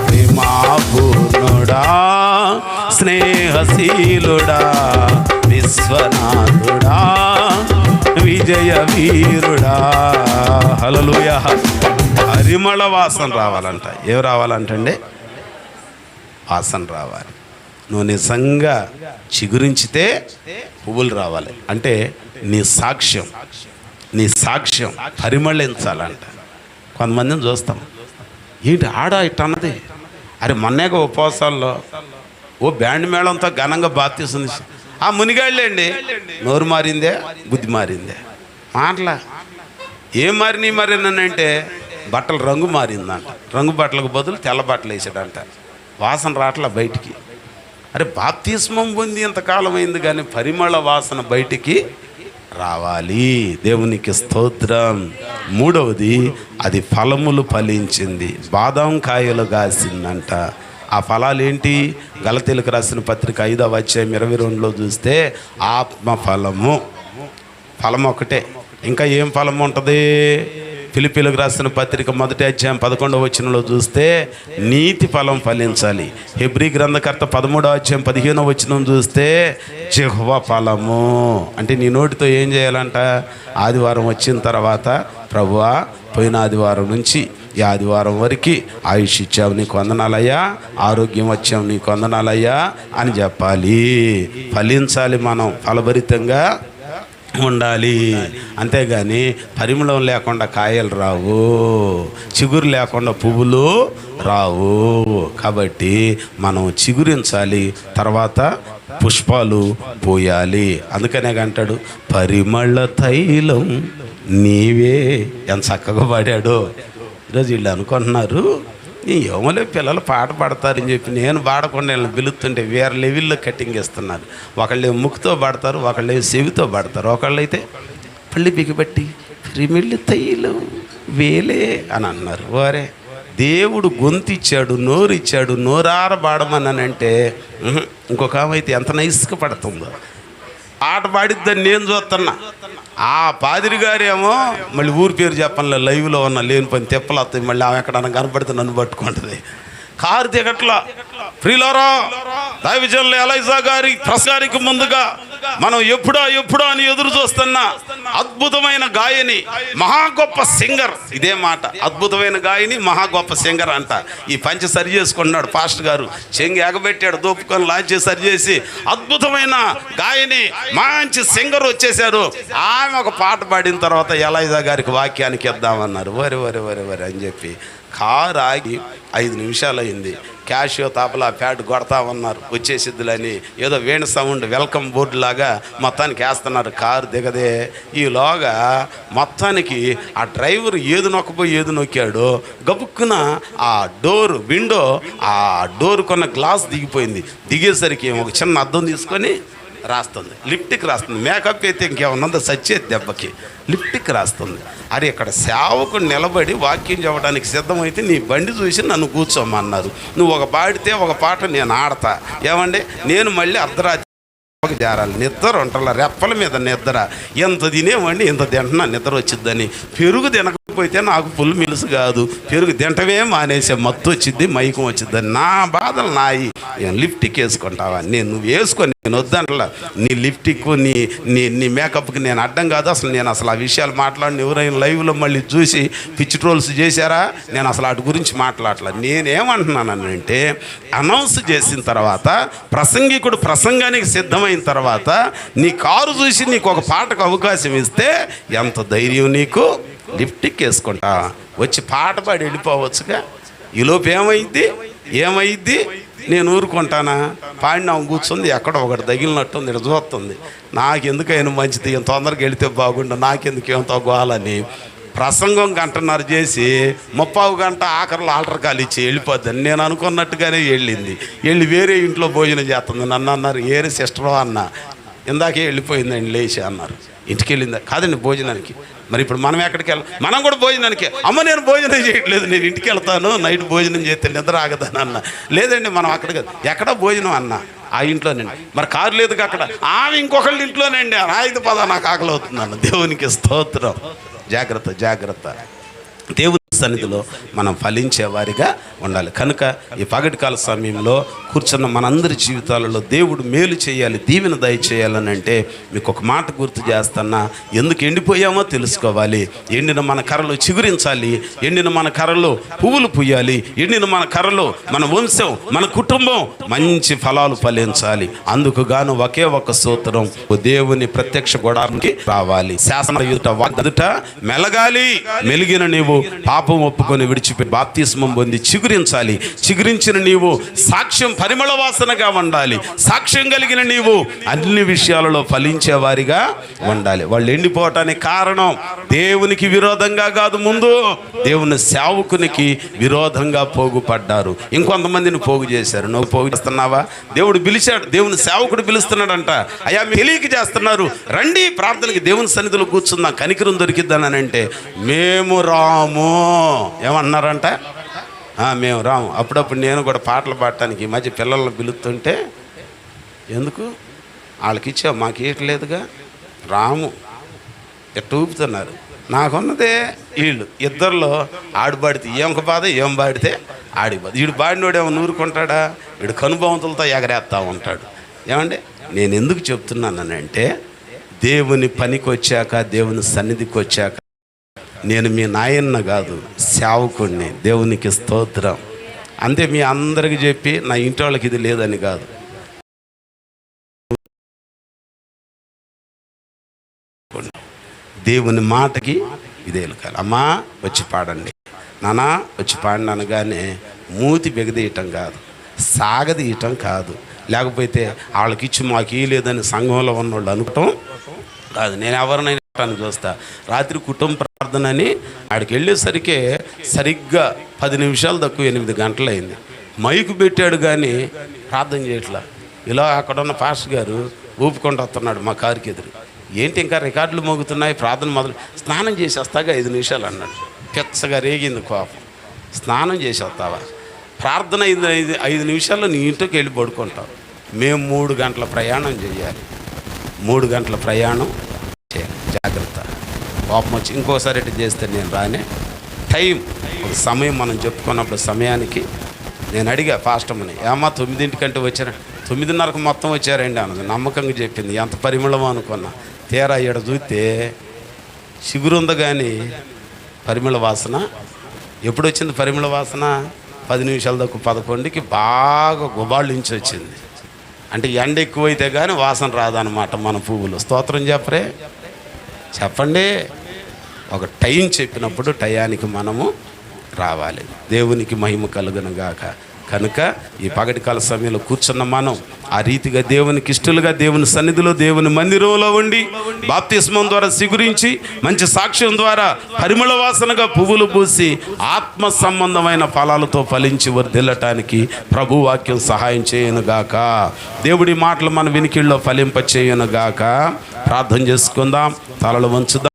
ప్రేమాపూర్ణుడా, స్నేహశీలుడా, విశ్వనాథుడా, విజయ వీరుడా. హల్లెలూయా. పరిమళ వాసన రావాలంట. ఏం రావాలంటండి? వాసన రావాలి. నువ్వు నిజంగా చిగురించితే పువ్వులు రావాలి. అంటే నీ సాక్ష్యం, నీ సాక్ష్యం పరిమళించాలంట. కొంతమందిని చూస్తాం, ఏంటి ఆడ ఇట్ట అన్నది, అరే మొన్నేగా ఉపవాసాల్లో ఓ బ్యాండ్ మేళంతో ఘనంగా బాప్తీస్తుంది. ఆ మునిగాళ్ళండి, నోరు మారిందే, బుద్ధి మారిందే, మాటలా ఏం మారినంటే బట్టలు రంగు మారిందంట. రంగు బట్టలకు బదులు తెల్ల బట్టలు వేసాడంట. వాసన రాట్లా బయటికి. అరే బాప్తిస్మం పొంది ఇంతకాలం అయింది కానీ పరిమళ వాసన బయటికి రావాలి. దేవునికి స్తోత్రం. మూడవది, అది ఫలములు ఫలించింది, బాదం కాయలు కాసిందంట. ఆ ఫలాలు ఏంటి? గలతీలకు రాసిన పత్రిక 5వ అధ్యాయం 22లో చూస్తే ఆత్మ ఫలము. ఫలం ఒకటే, ఇంకా ఏం ఫలం ఉంటుంది? ఫిలిప్పీలకు రాసిన పత్రిక 1వ అధ్యాయం 11వ వచనంలో చూస్తే నీతి ఫలం ఫలించాలి. హెబ్రీ గ్రంథకర్త 13వ అధ్యాయం 15వ వచనం చూస్తే జిహ్వ ఫలము. అంటే నీ నోటితో ఏం చేయాలంట? ఆదివారం వచ్చిన తర్వాత, ప్రభువా పోయిన ఆదివారం నుంచి ఈ ఆదివారం వరకు ఆయుష్ ఇచ్చావు, నీకు వందనాలయ్యా, ఆరోగ్యం వచ్చావు, నీకు వందనాలయ్యా అని చెప్పాలి. ఫలించాలి, మనం ఫలభరితంగా ఉండాలి. అంతేగాని పరిమళం లేకుండా కాయలు రావు, చిగురు లేకుండా పువ్వులు రావు. కాబట్టి మనం చిగురించాలి, తర్వాత పుష్పాలు పోయాలి. అందుకనే అంటాడు, పరిమళ తైలం నీవే. ఎంత చక్కగా పాడాడు. ఈరోజు వీళ్ళు అనుకుంటున్నారు ఏమోలే పిల్లలు పాట పాడతారని చెప్పి నేను పాడకుండా వీళ్ళని పిలుస్తుంటే వేరే లెవెల్లో కటింగ్ ఇస్తున్నారు. ఒకళ్ళు ముక్కుతో పాడతారు, ఒకళ్ళు చెవితో పాడతారు, ఒకళ్ళైతే పళ్ళి బిగిబట్టి రిమిళ్ళి తైలం వేలే అని అన్నారు. వారే దేవుడు గొంతు ఇచ్చాడు, నోరు ఇచ్చాడు, నోరార పాడమన్నానంటే ఇంకొక ఆమె అయితే ఎంత నైస్గా పడుతుందో ఆట పాడిద్దని నేను చూస్తున్నా. ఆ పాదిరి గారేమో మళ్ళీ ఊరి పేరు చెప్పనులే, లైవ్లో ఉన్న లేని పని తెప్పలు వస్తాయి, మళ్ళీ ఆమె ఎక్కడన్నా కనపడితే నన్ను పట్టుకుంటుంది. కారు దిగట్లా. ప్రియులారా, దైవజనులు ఎలైజా గారి ప్రసారికి ముందుగా మనం ఎప్పుడా అని ఎదురు చూస్తున్నా అద్భుతమైన గాయని, మహా గొప్ప సింగర్. ఇదే మాట, అద్భుతమైన గాయని, మహా గొప్ప సింగర్ అంట. ఈ పంచి సరి చేసుకున్నాడు పాస్టర్ గారు, చెంగి ఎగబెట్టాడు, దోపుకొని లాంచి సరి చేసి అద్భుతమైన గాయని, మంచి సింగర్ వచ్చేసారు. ఆమె ఒక పాట పాడిన తర్వాత ఎలైజా గారికి వాక్యానికి ఇద్దామన్నారు. వరి అని చెప్పి కారు ఆగి 5 నిమిషాలు అయింది. క్యాషియో తాపలా ప్యాడ్ కొడతామన్నారు, వచ్చేసిద్దులని ఏదో వేణు సౌండ్ వెల్కమ్ బోర్డు లాగా మొత్తానికి వేస్తున్నారు. కారు దిగదే. ఈలోగా మొత్తానికి ఆ డ్రైవర్ ఏది నొక్కపోయి ఏది నొక్కాడో గబుక్కున ఆ విండో ఆ డోర్ కొన్న గ్లాస్ దిగిపోయింది. దిగేసరికి ఒక చిన్న అద్దం తీసుకొని రాస్తుంది, లిఫ్ట్కి రాస్తుంది. మేకప్ అయితే ఇంకేమన్నా సచ్చేది దెబ్బకి లిఫ్ట్కి రాస్తుంది. అరే ఇక్కడ సేవకుడు నిలబడి వాక్యం చెప్పడానికి సిద్ధమైతే నీ బండి చూసి నన్ను కూర్చోమన్నారు. నువ్వు ఒక పాడితే ఒక పాట నేను ఆడతా. ఏమండి, నేను మళ్ళీ అర్ధరాత్రి దెబ్బకి జారాలి. నిద్ర ఉండాల, రెప్పల మీద నిద్ర. ఎంత తినేవండి, ఇంత తింటున్నా నిద్ర వచ్చిద్దని. పెరుగు తినకపోతే నాకు ఫుల్ మిల్స్ కాదు, పెరుగు తింటమే మానేసే మత్తు వచ్చిద్ది, మైకం వచ్చిద్దని. నా బాధలు నాయి. నేను లిప్టిక్ వేసుకుంటావా? నువ్వు వేసుకొని నేను వద్దంటలా. నీ లిప్టిక్ నీ నీ నీ మేకప్కి నేను అడ్డం కాదు. నేను అసలు ఆ విషయాలు మాట్లాడిన ఎవరైనా లైవ్లో మళ్ళీ చూసి పిచ్చి ట్రోల్స్ చేశారా? నేను అసలు వాటి గురించి మాట్లాడలేదు. నేనేమంటున్నానంటే, అనౌన్స్ చేసిన తర్వాత, ప్రసంగికుడు ప్రసంగానికి సిద్ధమైన తర్వాత నీ కారు చూసి నీకు ఒక పాటకు అవకాశం ఇస్తే ఎంత ధైర్యం నీకు? లిప్టిక్ వేసుకుంటా వచ్చి పాట పాడి వెళ్ళిపోవచ్చుగా. ఈలోపు ఏమైద్ది? నేను ఊరుకుంటానా? పాడినా కూర్చుంది, ఎక్కడో ఒకటి తగిలినట్టుంది, ఇక్కడ చూస్తుంది. నాకెందుకైనా మంచిది, ఏం తొందరగా వెళితే బాగుండు, నాకెందుకు ఏం తగ్గాలని. ప్రసంగం గంటన్నర చేసి 30 గంట ఆఖరిలో ఆల్టర్ కాల్ ఇచ్చి వెళ్ళిపోద్దని నేను అనుకున్నట్టుగానే వెళ్ళి వేరే ఇంట్లో భోజనం చేస్తుంది. నన్ను అన్నారు, ఏరే సిస్టరో అన్న, ఇందాకే వెళ్ళిపోయిందండి లేచి అన్నారు. ఇంటికి వెళ్ళిందా? కాదండి భోజనానికి. మరి ఇప్పుడు మనం ఎక్కడికి మనం కూడా భోజనానికి. అమ్మ నేను భోజనం చేయట్లేదు, నేను ఇంటికి వెళ్తాను, నైట్ భోజనం చేస్తే నిద్ర ఆగదని అన్న. లేదండి మనం అక్కడికి ఎక్కడ భోజనం అన్న, ఆ ఇంట్లోనండి. మరి కారు లేదు అక్కడ, ఆమె ఇంకొకళ్ళ ఇంట్లోనండి. రాయిదు పద నాకు ఆకలి అవుతుంది అన్న. దేవునికి స్తోత్రం. జాగ్రత్త. దేవుని సన్నిధిలో మనం ఫలించే వారిగా ఉండాలి. కనుక ఈ పగటికాల సమయంలో కూర్చున్న మనందరి జీవితాలలో దేవుడు మేలు చేయాలి, దీవెన దయచేయాలని అంటే మీకు ఒక మాట గుర్తు చేస్తున్నా. ఎందుకు ఎండిపోయామో తెలుసుకోవాలి. ఎండిన మన కర్రలు చిగురించాలి, ఎండిన మన కర్రలు పువ్వులు పూయాలి, ఎండిన మన కర్రలు మన వంశం, మన కుటుంబం మంచి ఫలాలు ఫలించాలి. అందుకు గాను ఒకే ఒక సూత్రం, దేవుని ప్రత్యక్ష గుడారానికి రావాలి. శాసన ఎదుట మెలగాలి. మెలిగిన నీవు పాపం ఒప్పుకొని విడిచిపెట్టి బాప్తిస్మం పొంది చిగురించాలి. చిగురించిన నీవు సాక్ష్యం పరిమళ వాసనగా ఉండాలి. సాక్ష్యం కలిగిన నీవు అన్ని విషయాలలో ఫలించే వారిగా ఉండాలి. వాళ్ళు ఎండిపోవటానికి కారణం దేవునికి విరోధంగా కాదు, ముందు దేవుని సేవకునికి విరోధంగా పోగుపడ్డారు. ఇంకొంతమందిని పోగు చేశారు. నువ్వు పోగు చేస్తున్నావా? దేవుడు పిలిచాడు, దేవుని సేవకుడు పిలుస్తున్నాడంట. అయ్యా మీరు తెలియక చేస్తున్నారు, రండి ప్రార్థనకి దేవుని సన్నిధిలో కూర్చుందాం, కనికరం దొరికిద్దానని అంటే మేము రాము ఏమన్నారంట? మేము రాము. అప్పుడప్పుడు నేను కూడా పాటలు పాడటానికి ఈ మధ్య పిల్లలను పిలుస్తుంటే, ఎందుకు వాళ్ళకి ఇచ్చావు మాకు ఇవ్వట్లేదుగా, రాము ఎట్ట ఊపుతున్నారు. నాకున్నదే వీళ్ళు ఇద్దరిలో ఆడు పాడితే ఏమొక బాధ, ఏం పాడితే ఆడి బాధ. వీడు పాడినోడు ఏమో నూరుకుంటాడా? వీడు కనుభవంతులతో ఎగరేస్తూ ఉంటాడు. ఏమంటే నేను ఎందుకు చెప్తున్నానంటే, దేవుని పనికి వచ్చాక, దేవుని సన్నిధికి వచ్చాక, నేను మీ నాయన్న కాదు, సేవకుడిని. దేవునికి స్తోత్రం. అంతే. మీ అందరికి చెప్పి నా ఇంటి వాళ్ళకి ఇది లేదని కాదు. దేవుని మాటకి ఇదే కాదు. అమ్మా వచ్చి పాడండి, నానా వచ్చి పాడిన అనగానే మూతి బిగదీయటం కాదు, సాగదీయటం కాదు, లేకపోతే వాళ్ళకి ఇచ్చి మాకు లేదని సంఘంలో ఉన్నవాళ్ళు అనుకోవటం కాదు. నేను ఎవరినైనా చూస్తా. రాత్రి కుటుంబ ప్రార్థన అని ఆడికి వెళ్ళేసరికి సరిగ్గా 10 నిమిషాలు తక్కువ 8 గంటలు అయింది. మైకు పెట్టాడు కానీ ప్రార్థన చేయట్లా. ఇలా అక్కడ ఉన్న పాస్టర్ గారు ఊపుకుంటూ వస్తున్నాడు మా కారుకి ఎదురు. ఏంటి ఇంకా రికార్డులు మోగుతున్నాయి, ప్రార్థన మొదలు. స్నానం చేసి వస్తాగా 5 నిమిషాలు అన్నాడు. పెచ్చగా రేగింది కోపం. స్నానం చేసి వస్తావా? ప్రార్థన 5 నిమిషాల్లో నీ ఇంటికి వెళ్ళి పడుకుంటావు. మేము 3 గంటల ప్రయాణం చేయాలి. 3 గంటల ప్రయాణం చేయాలి. జాగ్రత్త. కోపం వచ్చి ఇంకోసారి ఇటు చేస్తే నేను రానే. టైం ఒక సమయం మనం చెప్పుకున్నప్పుడు సమయానికి నేను అడిగా పాస్టమ్మని, ఏమా 9ంటికంటే వచ్చారా? 9:30కు మొత్తం వచ్చారండి అన్నది. నమ్మకంగా చెప్పింది. ఎంత పరిమళమో అనుకున్నా. తీరా ఈడ చూస్తే చిగురుంది కానీ పరిమళ వాసన. ఎప్పుడు వచ్చింది పరిమళ వాసన? 10 నిమిషాల దాకా 11కి బాగా గుబాళించి వచ్చింది. అంటే ఎండ ఎక్కువైతే కానీ వాసన రాదనమాట మన పువ్వులు. స్తోత్రం చెప్పండి. ఒక టైం చెప్పినప్పుడు టయానికి మనము రావాలి. దేవునికి మహిమ కలుగును గాక. కనుక ఈ పగటికాల సమయంలో కూర్చున్న మనం ఆ రీతిగా దేవునికి ఇష్టలుగా దేవుని సన్నిధిలో దేవుని మందిరంలో ఉండి బాప్తిస్మం ద్వారా సిగురించి మంచి సాక్ష్యం ద్వారా పరిమళ వాసనగా పువ్వులు పూసి ఆత్మ సంబంధమైన ఫలాలతో ఫలించి వర్ధిల్లటానికి ప్రభు వాక్యం సహాయం చేయనుగాక. దేవుడి మాటలు మన వినికిడిలో ఫలింప చేయనుగాక. ప్రార్థన చేసుకుందాం. తలలు వంచుదాం.